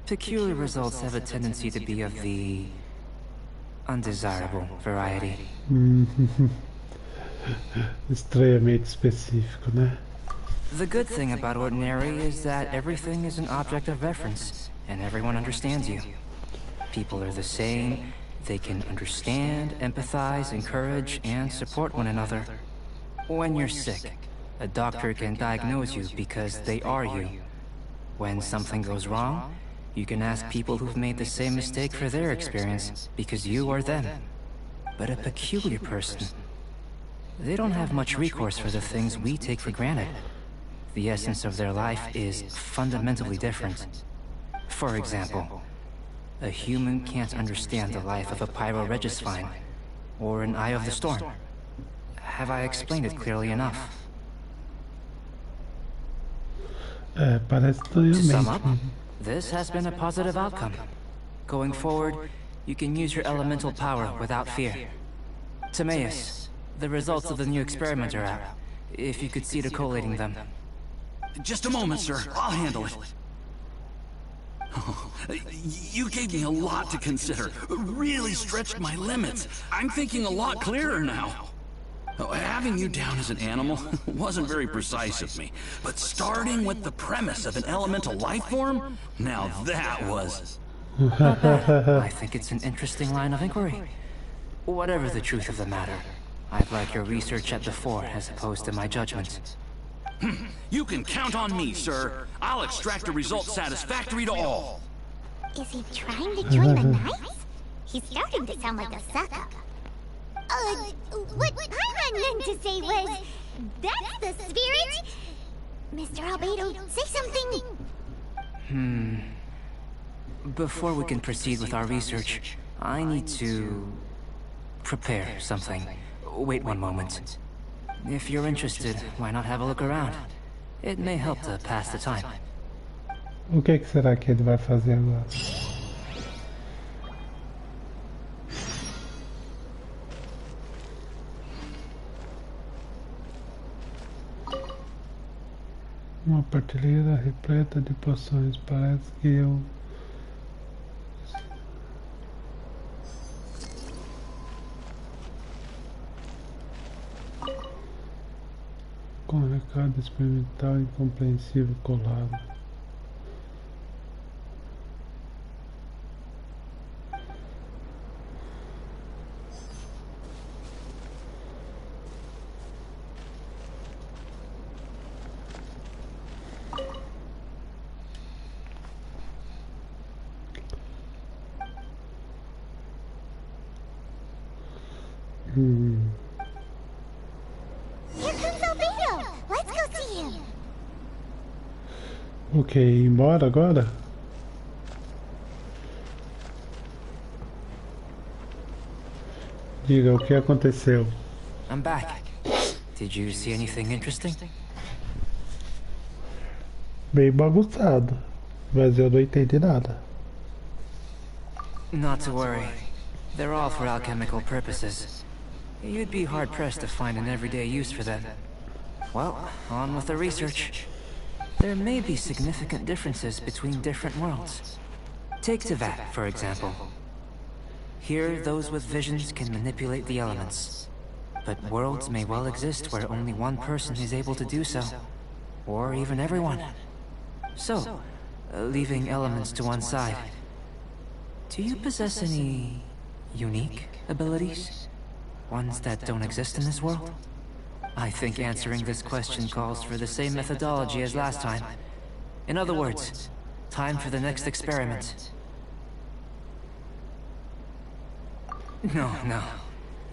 Peculiar results have a tendency to be of the undesirable variety. Extremamente específico, né? The good thing about ordinary is that everything is an object of reference, and everyone understands you. People are the same. They can understand, empathize, encourage, and support one another. When you're sick, a doctor can diagnose you because they are you. When something goes wrong, you can ask people who've made the same mistake for their experience because you are them. But a peculiar person, they don't have much recourse for the things we take for granted. The essence of their life is fundamentally different. For example, a human can't understand the life of a pyroregisvine, or an Eye of the Storm. Have I explained it clearly enough? Parece To sum up, realmente. this has been a positive outcome. Going forward, you can use your elemental power without fear. Timaeus, the results of the new experimenter app, if you could see to collating them. Just a moment, sir. I'll handle it. Oh, you gave me a lot to consider. Really stretched my limits. I'm thinking a lot clearer now. Having you down as an animal wasn't very precise of me, but starting with the premise of an elemental life form, now that was... I think it's an interesting line of inquiry. Whatever the truth of the matter, I'd like your research at the fore as opposed to my judgment. You can count on me, sir. I'll extract a result satisfactory to all. Is he trying to join the Knights? He's starting to sound like a suck-up. What Paimon meant to say was, that's the spirit? Mr. Albedo, say something. Before we can proceed with our research, I need to prepare something. Wait one moment. If you're interested, why not have a look around? It may help to pass the time. O que será que ele vai fazer agora? Uma prateleira repleta de poções. Parece que eu... Com recado experimental incompreensível colado. Here comes Ok, ir embora agora? Diga o que aconteceu. I'm back. Did you see anything interesting? Bem bagunçado, mas eu não entendi nada. Not to worry. They're all for alchemical purposes. You'd be hard-pressed to find an everyday use for them. Well, on with the research. There may be significant differences between different worlds. Take Tevat, for example. Here, those with visions can manipulate the elements. But worlds may well exist where only one person is able to do so. Or even everyone. So, leaving elements to one side, do you possess any unique abilities? Ones that don't exist in this world? I think answering this question calls for the same methodology as last time. In other words, time for the next experiment. No.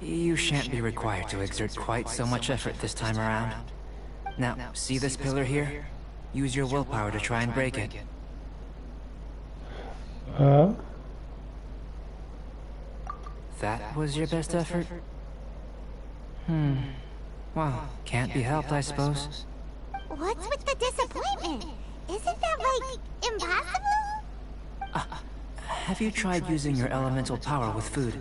You shan't be required to exert quite so much effort this time around. Now, see this pillar here? Use your willpower to try and break it. That was your best effort? Well, can't be helped, I suppose. What's with the disappointment? Isn't that, like, impossible? Have you tried using your elemental power with food?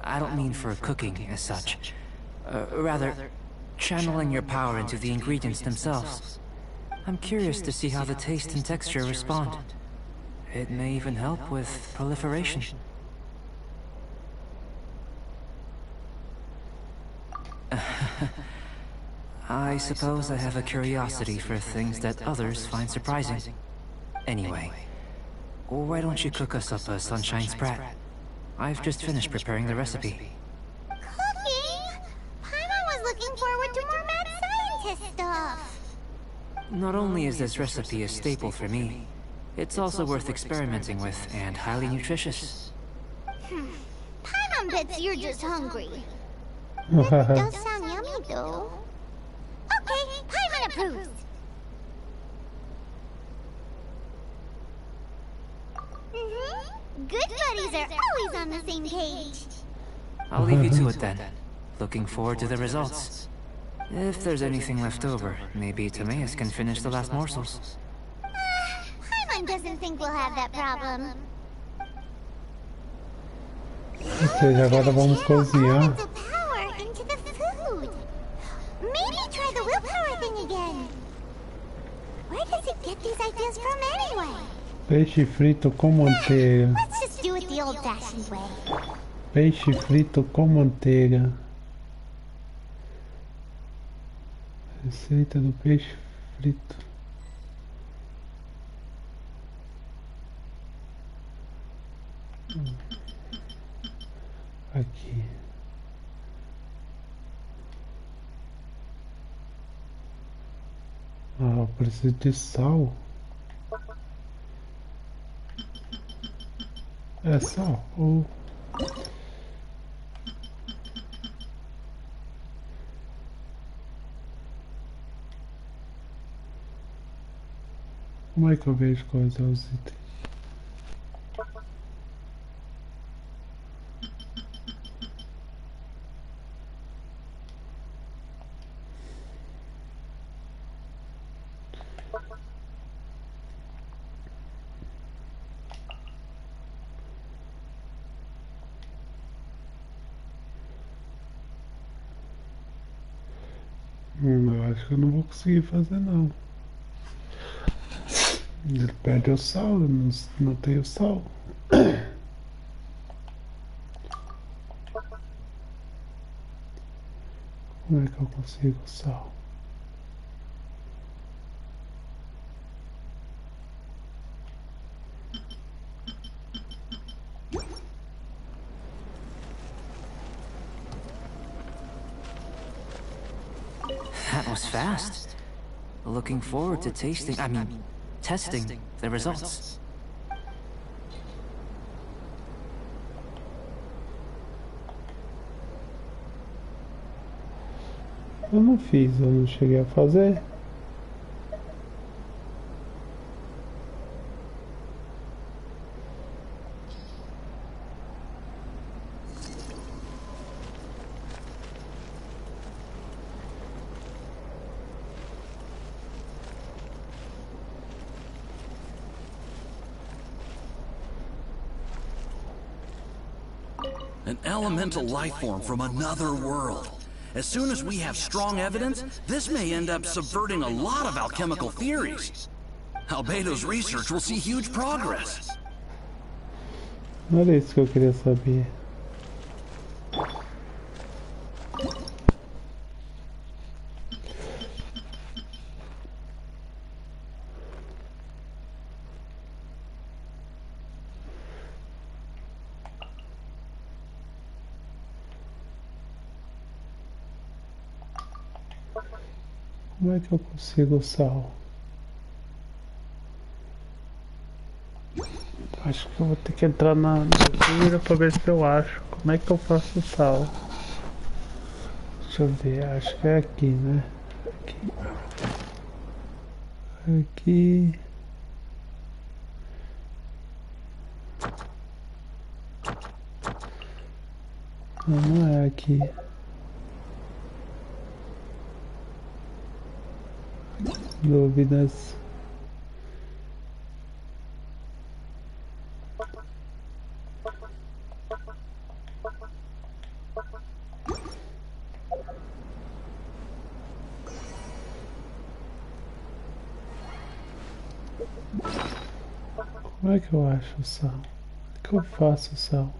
I don't mean for cooking, as such. Rather, channeling your power into the ingredients themselves. I'm curious to see how the taste and texture respond. It may even help with proliferation. I suppose I have a curiosity for things that others find surprising. Anyway, why don't you cook us up a sunshine sprat? I've just finished preparing the recipe. Cooking? Paimon was looking forward to more mad scientist stuff. Not only is this recipe a staple for me, it's also worth experimenting with and highly nutritious. Paimon bets you're just hungry. That does sound yummy, though. Okay, Paimon approves. Good buddies are always on the same page. I'll leave you to it then. Looking forward to the results. If there's anything left over, maybe Timaeus can finish the last morsels. Paimon doesn't think we'll have that problem. Ou seja, agora vamos cozinhar. Elements of power into the food. Maybe try the willpower thing again. Where does it get these ideas from anyway? Peixe frito com manteiga. Let's just do it the old-fashioned way. Peixe frito com manteiga. Receita do peixe frito. Aqui. Ah, eu preciso de sal. É sal ou... Como é que eu vejo quais são os itens? Eu acho que eu não vou conseguir fazer não. Ele pede o sal, eu não tenho sal. Como é que eu consigo sal? That was fast. Looking forward to testing the results. Eu não fiz, eu não cheguei a fazer. An elemental life form from another world. As soon as we have strong evidence, this may end up subverting a lot of alchemical theories. Albedo's research will see huge progress. Não era isso que eu queria saber. Como é que eu consigo o sal? Acho que eu vou ter que entrar na Poeira para ver se eu acho. Como é que eu faço o sal? Deixa eu ver, acho que é aqui, né? Aqui. Aqui. Não é aqui. Dúvidas. Como é que eu acho o sal? Como é que eu faço o sal?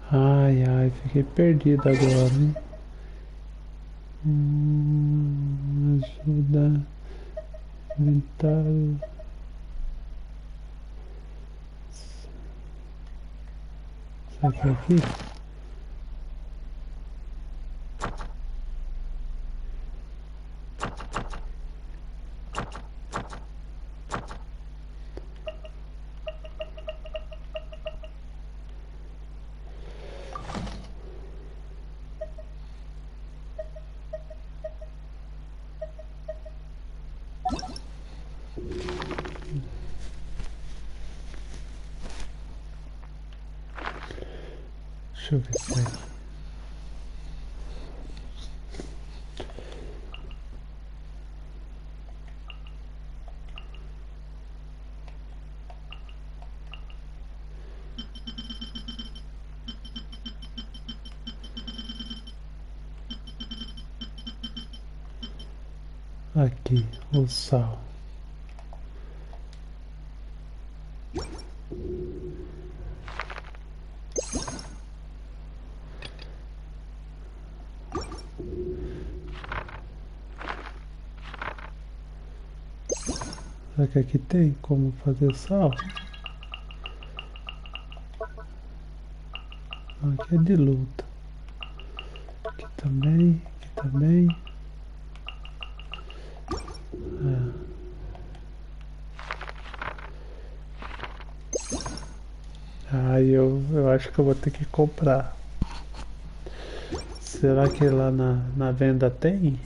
Ai, ai, fiquei perdido agora, hein? Ajuda. Inventário. Será que é aqui? Deixa eu ver se é aqui. Aqui, o sal. Será que aqui tem como fazer sal? Aqui é de luta. Aqui também, aqui também. Eu acho que eu vou ter que comprar. Será que lá na venda tem?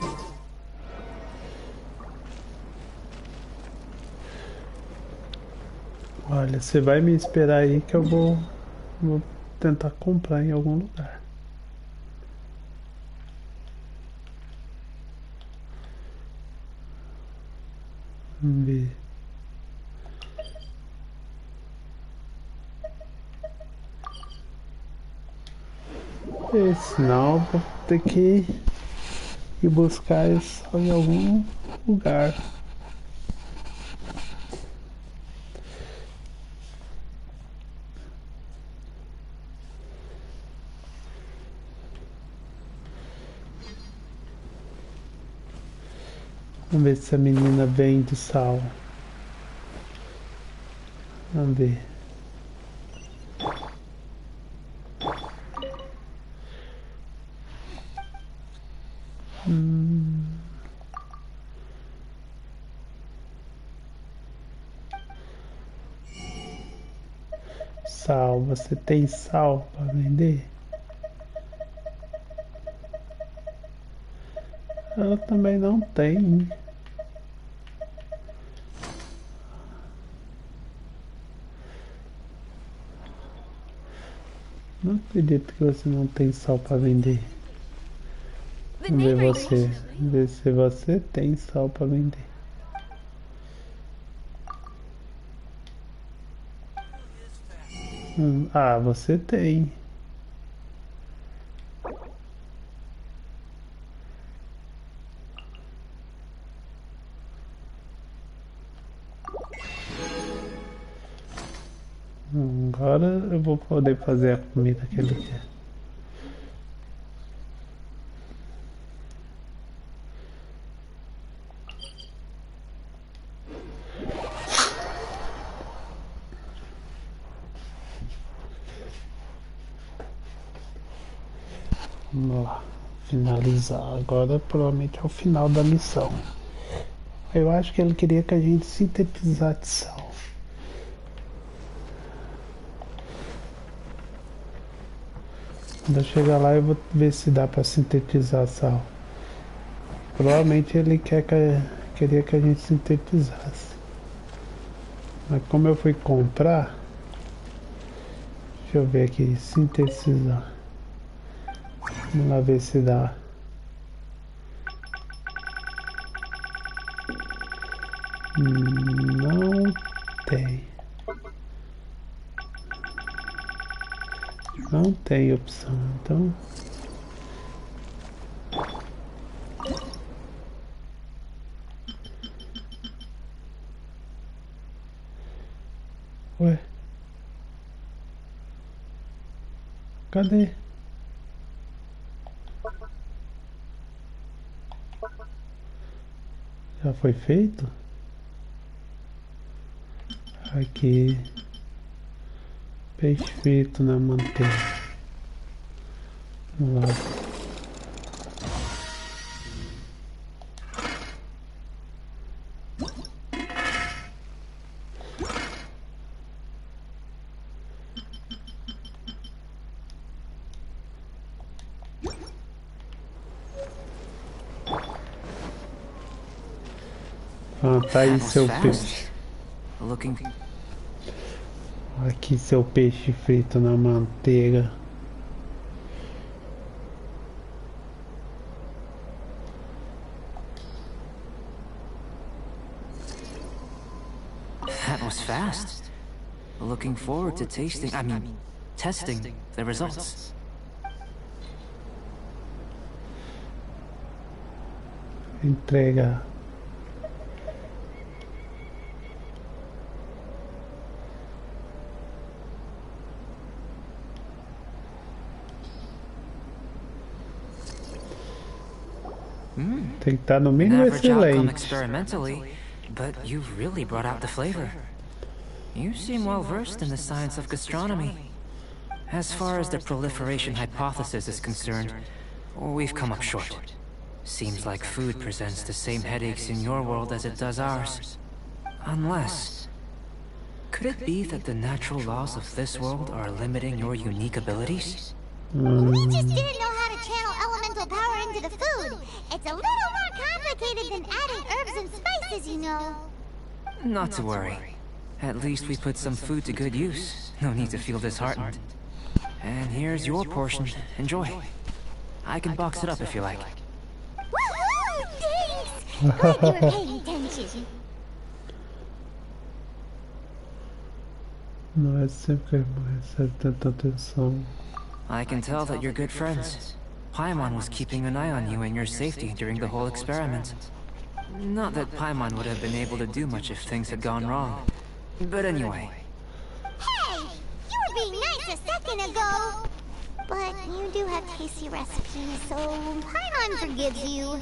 Olha, você vai me esperar aí que eu vou tentar comprar em algum lugar. Vamos ver. E senão eu vou ter que ir buscar isso em algum lugar. Vamos ver se a menina vende sal. Vamos ver. Sal, você tem sal para vender? Ela também não tem. Não acredito que você não tem sal para vender. Vamos ver você. Ver se você tem sal para vender. Ah, você tem. Agora eu vou poder fazer a comida que ele quer. Vamos lá, finalizar. Agora provavelmente é o final da missão. Eu acho que ele queria que a gente sintetizasse sal. Quando eu chegar lá eu vou ver se dá para sintetizar sal. Provavelmente ele queria que a gente sintetizasse. Mas como eu fui comprar, deixa eu ver aqui, sintetizar. Vamos lá ver se dá. Não tem. Não tem opção, então. Ué? Cadê? Já foi feito? Aqui. Peixe frito na manteiga. Vamos lá. Ah, tá aí seu peixe. Aqui seu peixe frito na manteiga. That was fast. Looking forward to testing the results. Entrega. Tem que estar no mínimo excelente. Experimentally, but you've really brought out the flavor. You seem well versed in the science of gastronomy. As far as the proliferation hypothesis is concerned, we've come up short. Seems like food presents the same headaches in your world as it does ours. Unless... could it be that the natural laws of this world are limiting your unique abilities? We just didn't know how to channel elemental power into the food. It's a little more complicated than adding herbs and spices, you know. Not to worry. At least we put some food to good use. No need to feel disheartened. And here's your portion. Enjoy. I can box it up if you like. Woohoo! Thanks! Glad you were paying attention. Não é sempre que recebe tanta atenção. I can tell that you're good friends. Paimon was keeping an eye on you and your safety during the whole experiment. Not that Paimon would have been able to do much if things had gone wrong. But anyway. Hey! You were being nice a second ago! But you do have tasty recipes, so Paimon forgives you.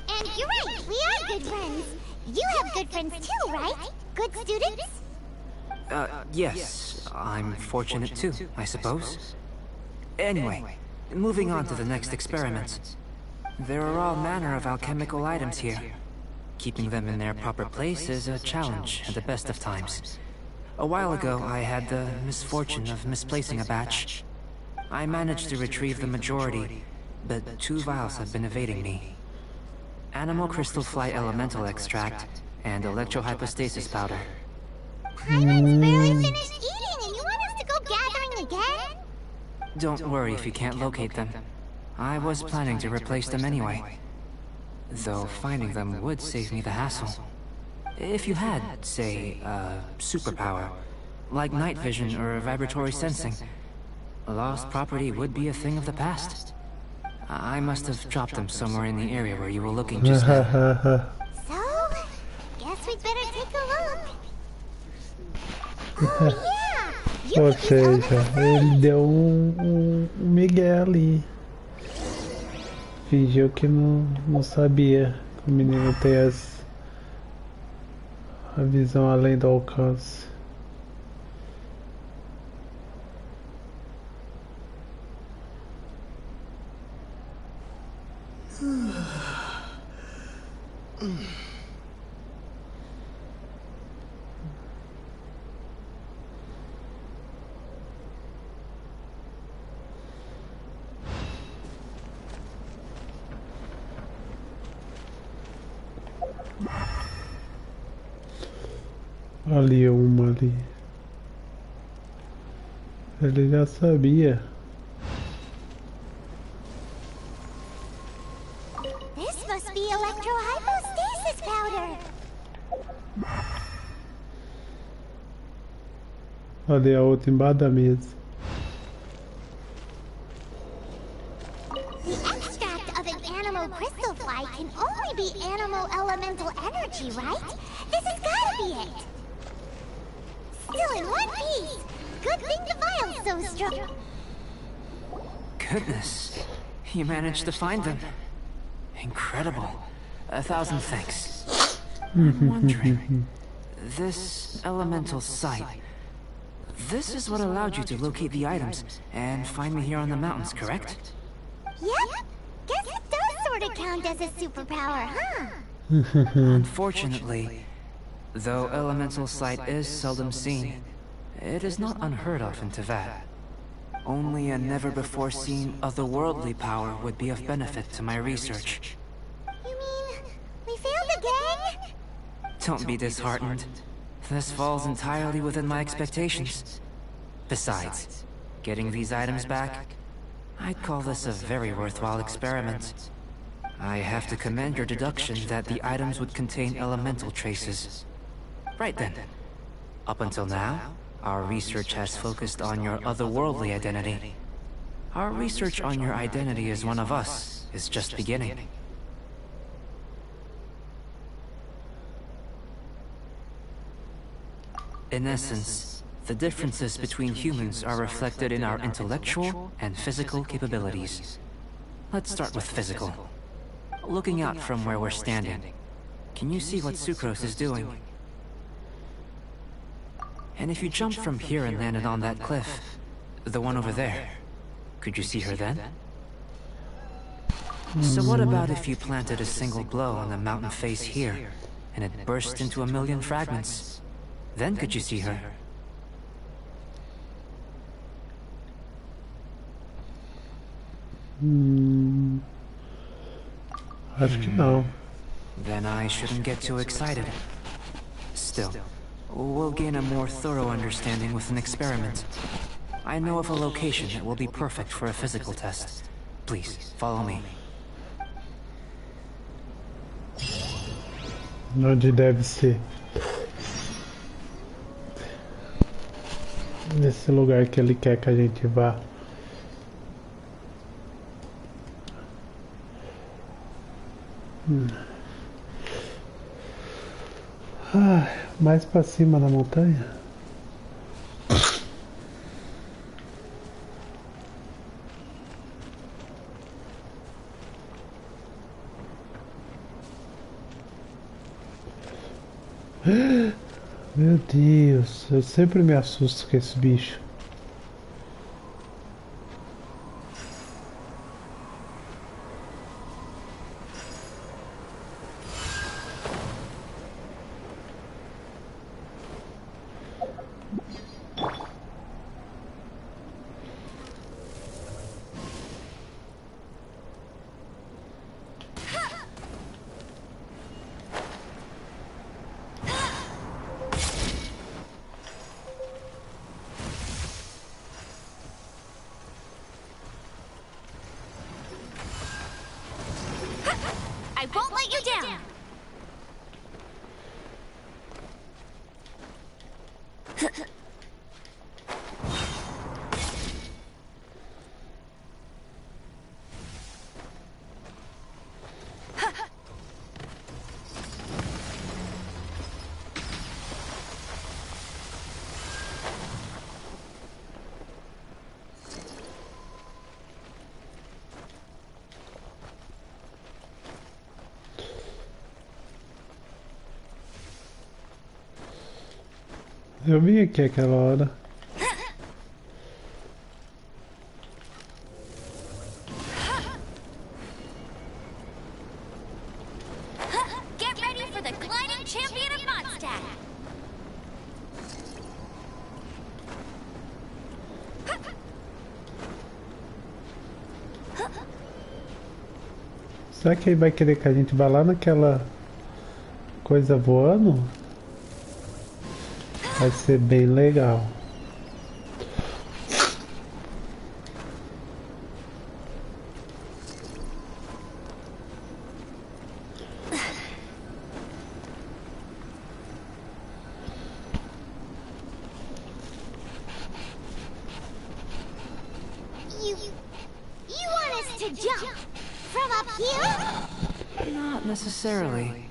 And you're right, we are good friends. You have good friends too, right? Good students? Yes. I'm fortunate too, I suppose. Anyway, moving on to the next experiment. There are all manner of alchemical items here. Keeping them in their proper place is a challenge at the best of times. A while ago, I had the misfortune of misplacing a batch. I managed to retrieve the majority, but 2 vials have been evading me. Animal crystal fly elemental extract and electrohypostasis powder. Paimon's barely finished eating and you want us to go gathering again? Don't worry if you can't locate them. I was planning to replace them anyway. Though finding them would save me the hassle. If you had, say, a superpower, like night vision or vibratory sensing, lost property would be a thing of the past. I must have dropped them somewhere in the area where you were looking just now. So, guess we'd better take a look. Oh yeah! You Ou could just open seja, the ele site. deu um migué ali. Fingiu que não sabia que o menino tem a visão além do alcance. Ali, uma ali. Ele já sabia. This must be electrohypostasis powder. Ali a outra embaixo da mesa. The extract of an animal crystal fly can only be animal elemental energy, right? This has gotta be it. Still in one piece. Good thing the vial's so strong. Goodness, you managed to find them. Incredible. 1,000 thanks. I'm wondering, this elemental sight, this is what allowed you to locate the items and find me here on the mountains, correct? Yep. Guess it does sort of count as a superpower, huh? Unfortunately, though elemental sight is seldom seen, it is not unheard of in Teyvat. Only a never-before-seen otherworldly power would be of benefit to my research. You mean we failed again? Don't be disheartened. This falls entirely within my expectations. Besides, getting these items back, I'd call this a very worthwhile experiment. I have to commend your deduction that the items would contain elemental traces. Right then. Up until now, our research has focused on your otherworldly identity. Our research on your identity as one of us is just beginning. In essence, the differences between humans are reflected in our intellectual and physical capabilities. Let's start with physical. Looking out from where we're standing, can you see what Sucrose is doing? And if you jumped from here and landed on that cliff, the one over there, could you see her then? So what about if you planted a single blow on the mountain face here, and it burst into a million fragments? Then could you see her? Acho que não. Then I shouldn't get too excited. Still, we'll gain a more thorough understanding with an experiment. I know of a location that will be perfect for a physical test. Please, follow me. Onde deve ser? Nesse lugar que ele quer que a gente vá. Mais pra cima da montanha? Meu Deus, eu sempre me assusto com esse bicho. let you down. Eu vim aqui aquela hora. Get ready for the gliding champion of Mondstadt. Será que ele vai querer que a gente vá lá naquela coisa voando? Vai ser bem legal. You want us to jump from up here? Not necessarily.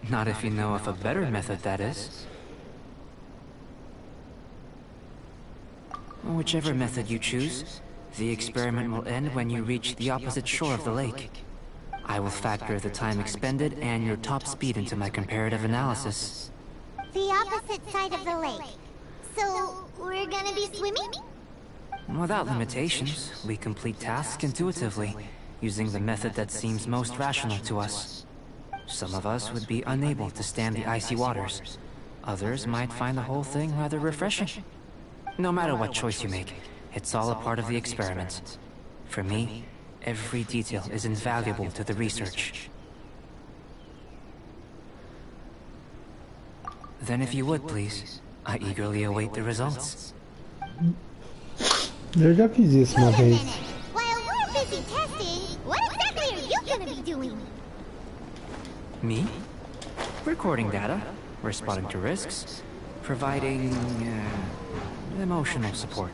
Not if you know of a better method, that is. Whichever method you choose, the experiment will end when you reach the opposite shore of the lake. I will factor the time expended and your top speed into my comparative analysis. The opposite side of the lake. So, we're gonna be swimming? Without limitations, we complete tasks intuitively, using the method that seems most rational to us. Some of us would be unable to stand the icy waters. Others might find the whole thing rather refreshing. No matter what choice you make, it's all a part of the experiment. For me, every detail is invaluable to the research. Then if you would, please, I eagerly await the results. Eu já fiz isso uma vez. While we're busy testing, what exactly are you gonna be doing? Me? Recording data, responding to risks, providing emotional support.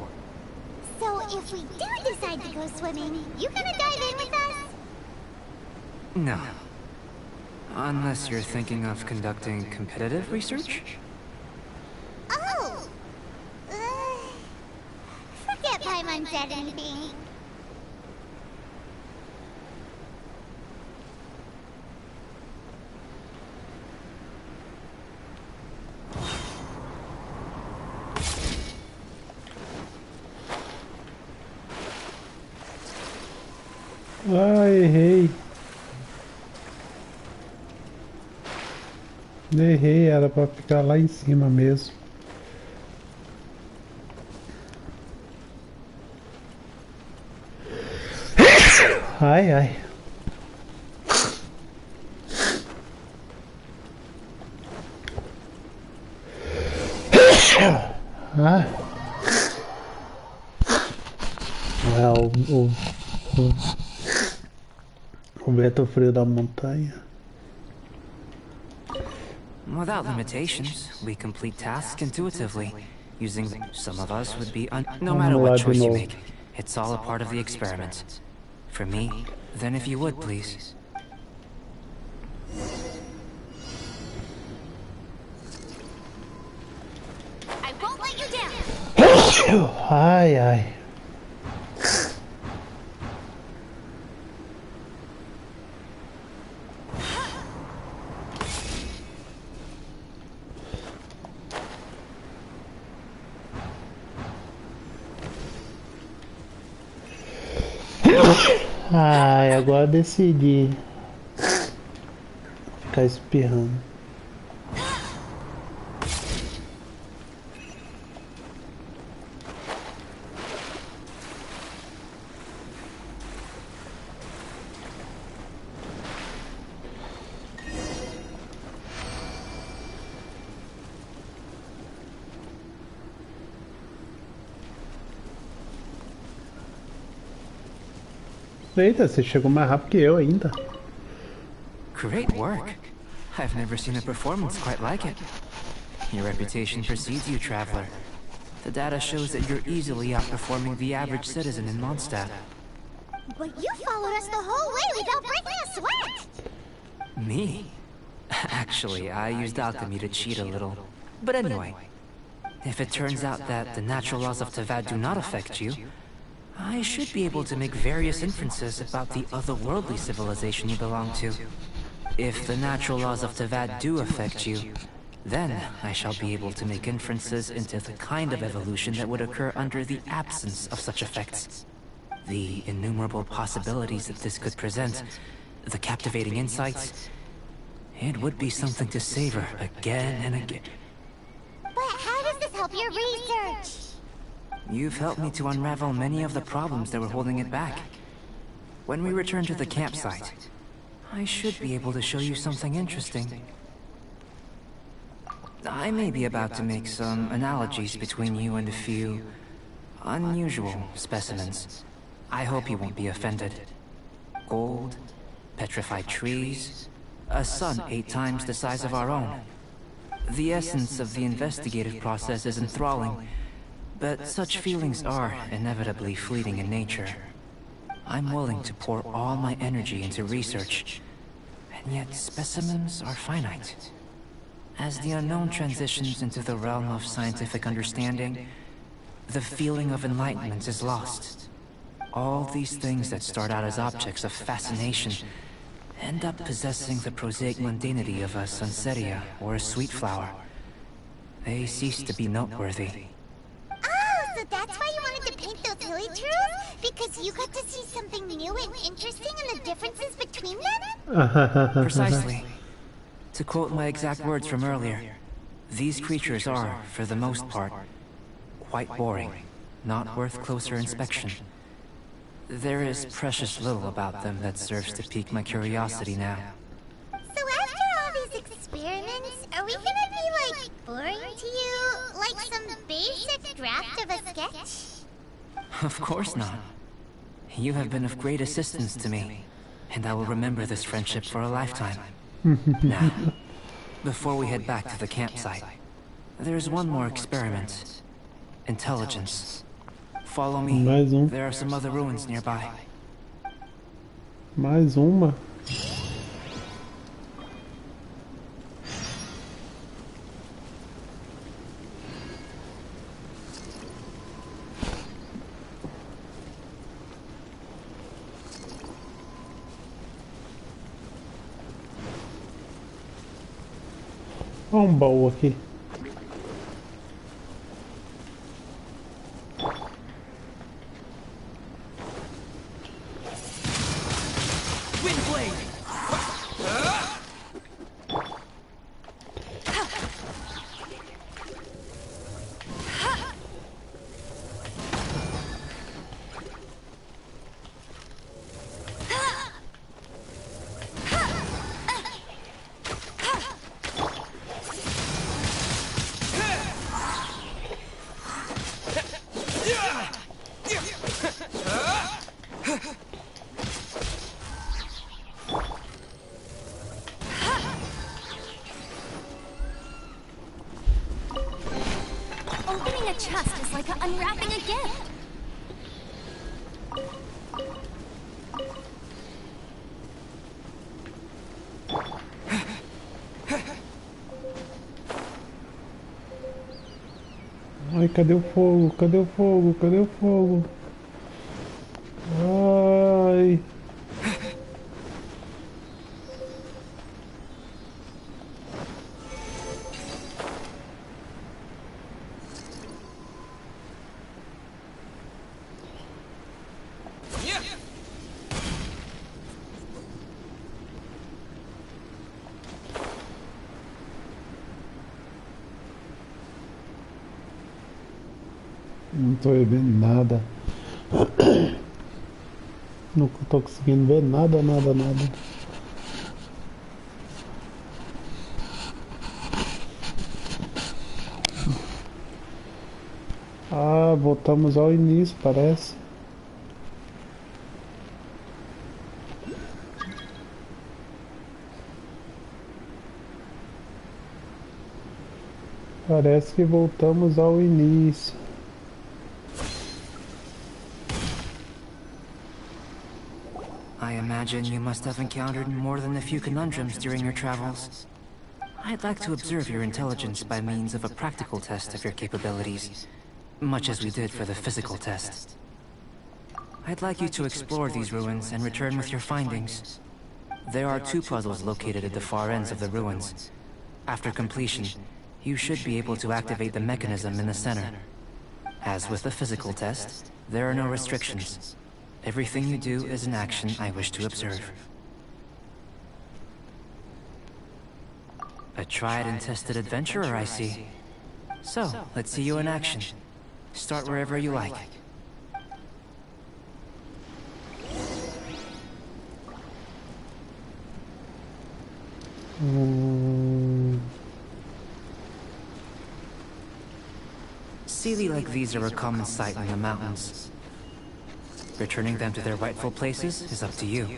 So if we do decide to go swimming, you gonna dive in with us? No. Unless you're thinking of conducting competitive research? Oh! Forget Paimon said anything. Ah, errei. Errei, era pra ficar lá em cima mesmo. Ai, ai. Ah. O vento frio da montanha. Without limitations, we complete tasks intuitively, using some of us would be no matter what choice you make, it's all a part of the experiment. For me, then if you would, please. I won't let you down. Ai, ai. Ai, agora decidi ficar espirrando. Eita, você chegou mais rápido que eu ainda. Great work. I've never seen a performance quite like it. Your reputation precedes you, Traveler. The data shows that you're easily outperforming the average citizen in Mondstadt. But you followed us the whole way without breaking a sweat! Me? Actually, I used alchemy to cheat a little. But anyway, if it turns out that the natural laws of Tevad do not affect you, I should be able to make various inferences about the otherworldly civilization you belong to. If the natural laws of Tevad do affect you, then I shall be able to make inferences into the kind of evolution that would occur under the absence of such effects. The innumerable possibilities that this could present, the captivating insights, it would be something to savor again and again. But how does this help your research? You've helped me to unravel many of the problems that were holding it back. When we return to the campsite, I should be able to show you something interesting. I may be about to make some analogies between you and a few unusual specimens. I hope you won't be offended. Gold, petrified trees, a sun 8 times the size of our own. The essence of the investigative process is enthralling, but such feelings are inevitably fleeting in nature. I'm willing to pour all my energy into research, and yet specimens are finite. As the unknown transitions into the realm of scientific understanding, the feeling of enlightenment is lost. All these things that start out as objects of fascination end up possessing the prosaic mundanity of a sunsetia or a sweet flower. They cease to be noteworthy. Oh, so that's why you wanted to paint those hilly trails? Because you got to see something new and interesting and the differences between them? Precisely. To quote my exact words from earlier, these creatures are, for the most part, quite boring, not worth closer inspection. There is precious little about them that serves to pique my curiosity now. So after all these experiments, are we gonna be, like, boring to you? Like some basic draft of a sketch? Of course not. You have been of great assistance to me, and I will remember this friendship for a lifetime. Now, before we head back to the campsite, there's one more experiment. Intelligence. Follow me. There are some other ruins nearby. Mais uma. Olha baú aqui. Opening a chest is like unwrapping a gift. Ai, cadê o fogo? Cadê o fogo? Cadê o fogo? Ai. Não tô vendo nada. Não tô conseguindo ver nada. Ah, voltamos ao início, parece. Parece que voltamos ao início. I imagine you must have encountered more than a few conundrums during your travels. I'd like to observe your intelligence by means of a practical test of your capabilities, much as we did for the physical test. I'd like you to explore these ruins and return with your findings. There are 2 puzzles located at the far ends of the ruins. After completion, you should be able to activate the mechanism in the center. As with the physical test, there are no restrictions. Everything you do is an action I wish to observe. A tried and tested adventurer, I see. So, let's see you in action. Start wherever you like. Sealy like these are a common sight in the mountains. Returning them to their rightful places is up to you.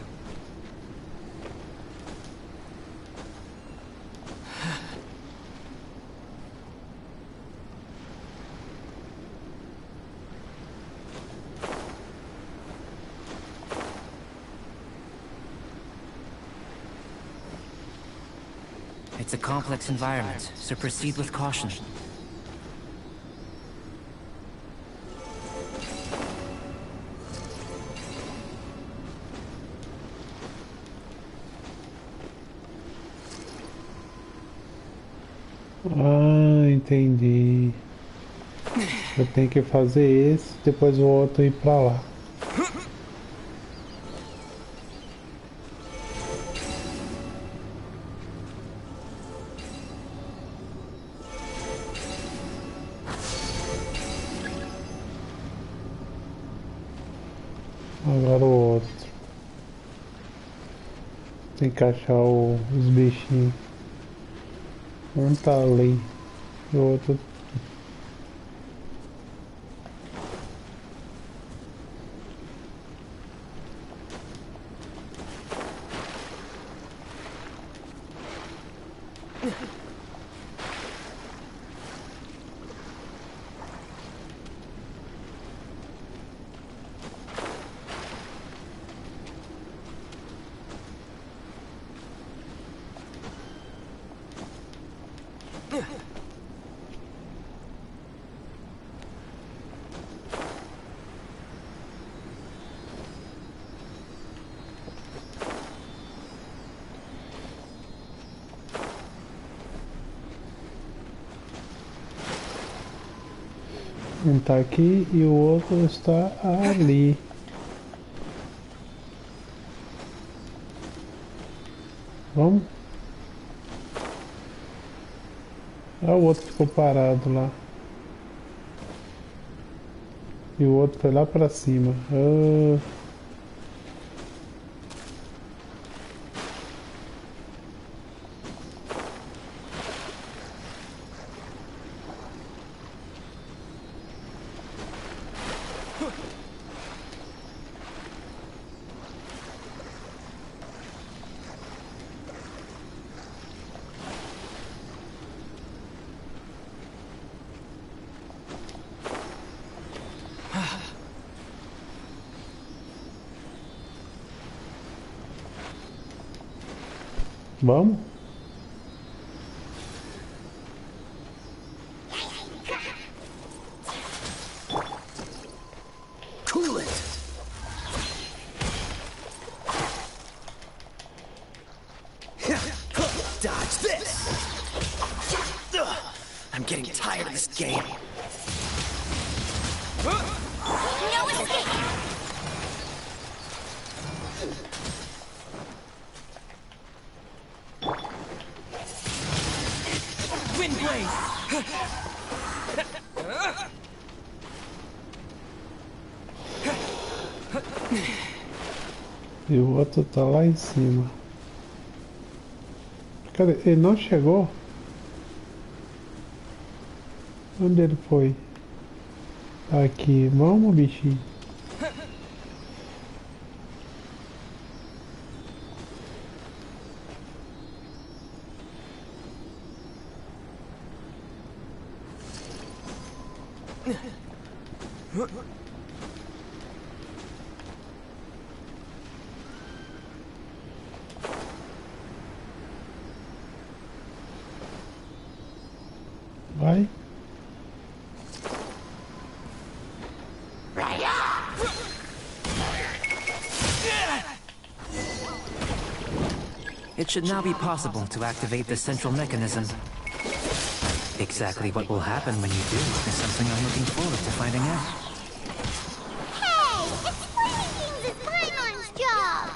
It's a complex environment, so proceed with caution. Ah, entendi. Eu tenho que fazer esse, depois o outro ir pra lá. Agora o outro. Tem que achar os bichinhos. Um tá ali. E o outro. Um tá aqui e o outro está ali. Vamos? Ah, o outro ficou parado lá. E o outro foi lá pra cima. Ah. Vamos? Cool it. Dodge this. I'm getting tired of this game. No escape! Wind blaze! E o outro tá lá em cima. Cadê? Ele não chegou? Onde ele foi? Aqui, vamos, bichinho. Vai. It should now be possible to activate the central mechanism. Exactly what will happen when you do is something I'm looking forward to finding out. Hey! Explaining things is Paimon's job!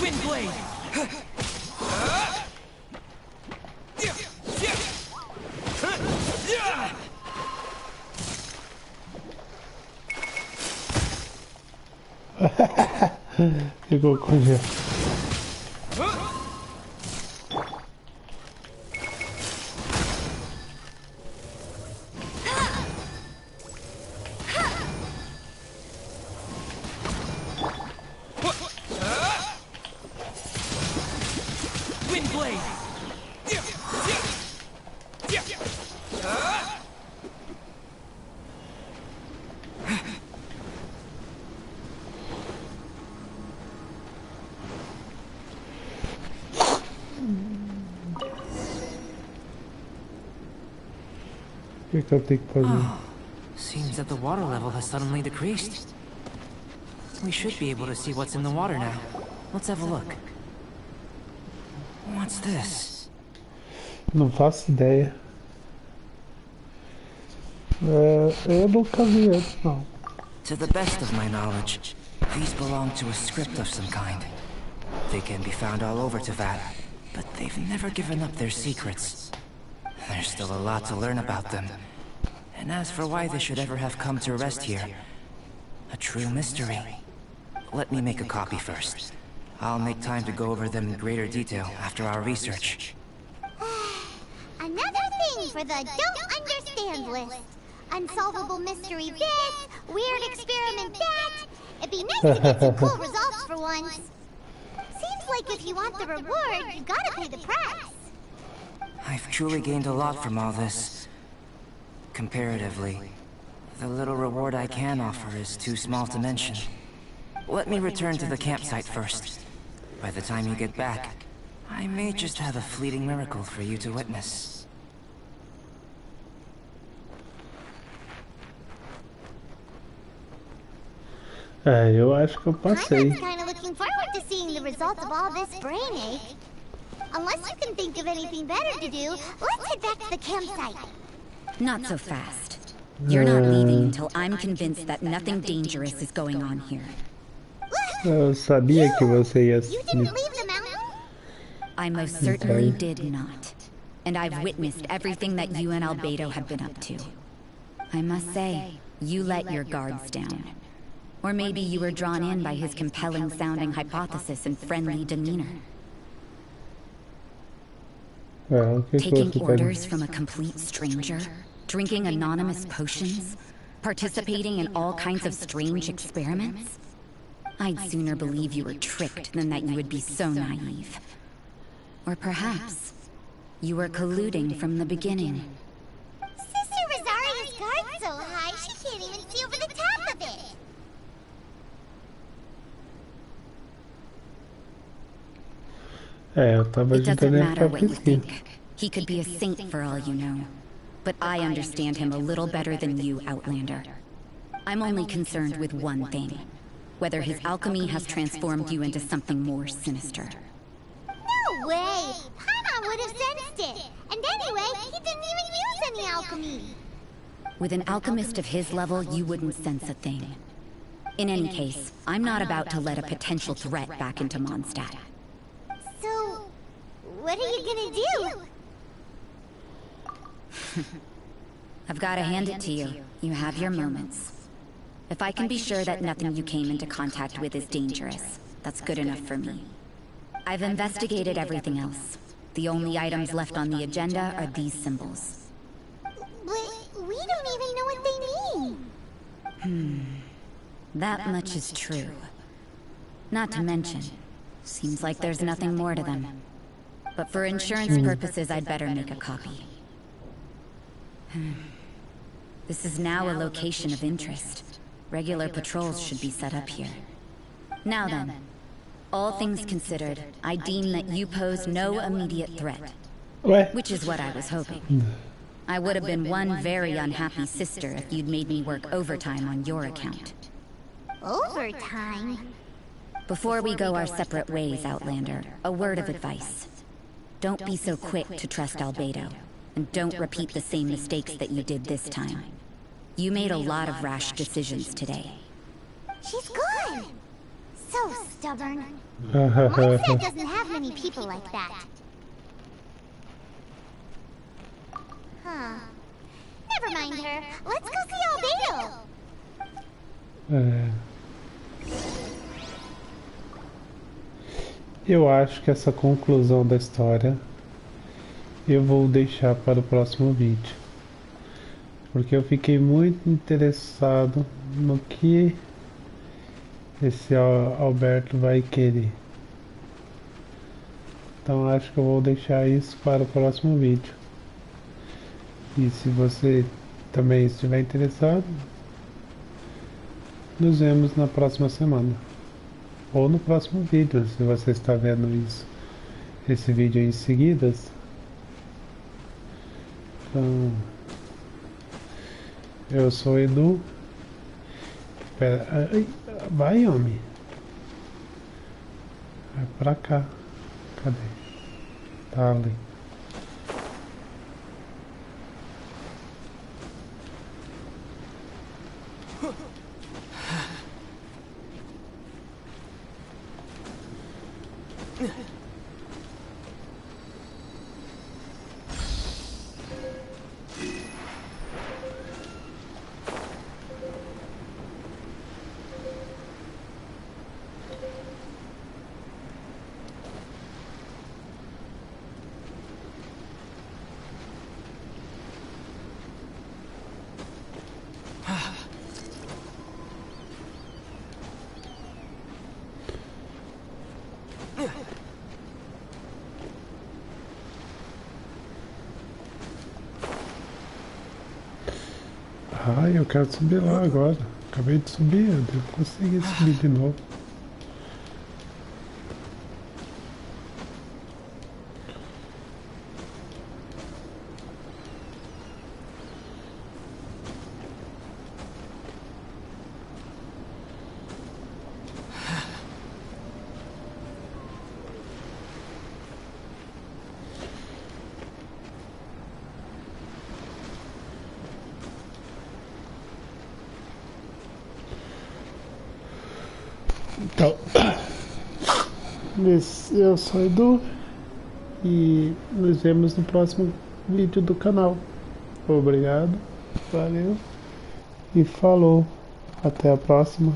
Windblade! Ficou com gelo. O que eu tenho que fazer? Seems that the water level has suddenly decreased. We should be able to see what's in the water now. Let's have a look. What's this? Não faço ideia. Eu nunca vi antes, não. To the best of my knowledge, these belong to a script of some kind. They can be found all over Teyvat, but they've never given up their secrets. There's still a lot to learn about them. And as for why they should ever have come to rest here, a true mystery. Let me make a copy first. I'll make time to go over them in greater detail after our research. Another thing for the don't understand list. Unsolvable mystery this, weird experiment that. It'd be nice to get some cool results for once. Seems like if you want the reward, you gotta pay the price. I've truly gained a lot from all this. Comparatively, the little reward I can offer is too small to mention. Let me return to the campsite first. By the time you get back, I may just have a fleeting miracle for you to witness. Eu acho que eu passei. I'm kind of looking forward to seeing the results of all this brain ache. Unless you can think of anything better to do, let's head back to the campsite. Not so fast. You're not leaving until I'm convinced that nothing dangerous is going on here. Eu sabia que você ia You didn't leave the mountain? I most certainly did not. And I've witnessed everything that you and Albedo have been up to. I must say, you let your guards down. Or maybe you were drawn in by his compelling-sounding hypothesis and friendly demeanor. Taking orders from a complete stranger, drinking anonymous potions, participating in all kinds of strange experiments? I'd sooner believe you were tricked than that you would be so naive. Or perhaps, you were colluding from the beginning. Sister Rosaria's guard's so high, she can't even see over the top of it. Eu tava It doesn't ajudando ele matter pra what you pesquisa. think. He could be a saint for all you know. But I understand him a little better than you, Outlander. I'm only concerned with one thing. Whether his alchemy has transformed you into something more sinister. No way! Paimon would have sensed it. And anyway, he didn't even use any alchemy. With an alchemist of his level, you wouldn't sense a thing. In any case, I'm not about to let a potential threat back into Mondstadt. So, what are you gonna do? I've got to hand it to you. You have your moments. If I can be sure that nothing you came into contact with is dangerous, that's good enough for me. I've investigated everything else. The only items left on the agenda are these symbols. But we don't even know what they mean. That much is true. Not to mention, seems like there's nothing more to them. but for insurance purposes, I'd better make a copy. This is now a location of interest. Regular patrols should be set up here. Now then, all things considered, I deem that you pose no immediate threat. Which is what I was hoping. I would have been one very unhappy sister if you'd made me work overtime on your account. Overtime? Before we go our separate ways, Outlander, a word of advice. Don't be so quick to trust Albedo, and don't repeat the same mistakes that you did this time. You made a lot of rash decisions today. She's good! So stubborn. Mindset doesn't have many people like that. Huh. Never mind her. Let's go see Albedo. Eu acho que essa conclusão da história eu vou deixar para o próximo vídeo, porque eu fiquei muito interessado no que esse Alberto vai querer. Então acho que eu vou deixar isso para o próximo vídeo. E se você também estiver interessado, nos vemos na próxima semana. Ou no próximo vídeo, se você está vendo isso, esse vídeo em seguida. Então, eu sou o Edu. Espera, vai, homem. Vai pra cá. Cadê? Tá ali. Ai, eu quero subir lá agora. Acabei de subir, eu devo conseguir subir de novo. Então, eu sou o Edu e nos vemos no próximo vídeo do canal. Obrigado, valeu e falou. Até a próxima.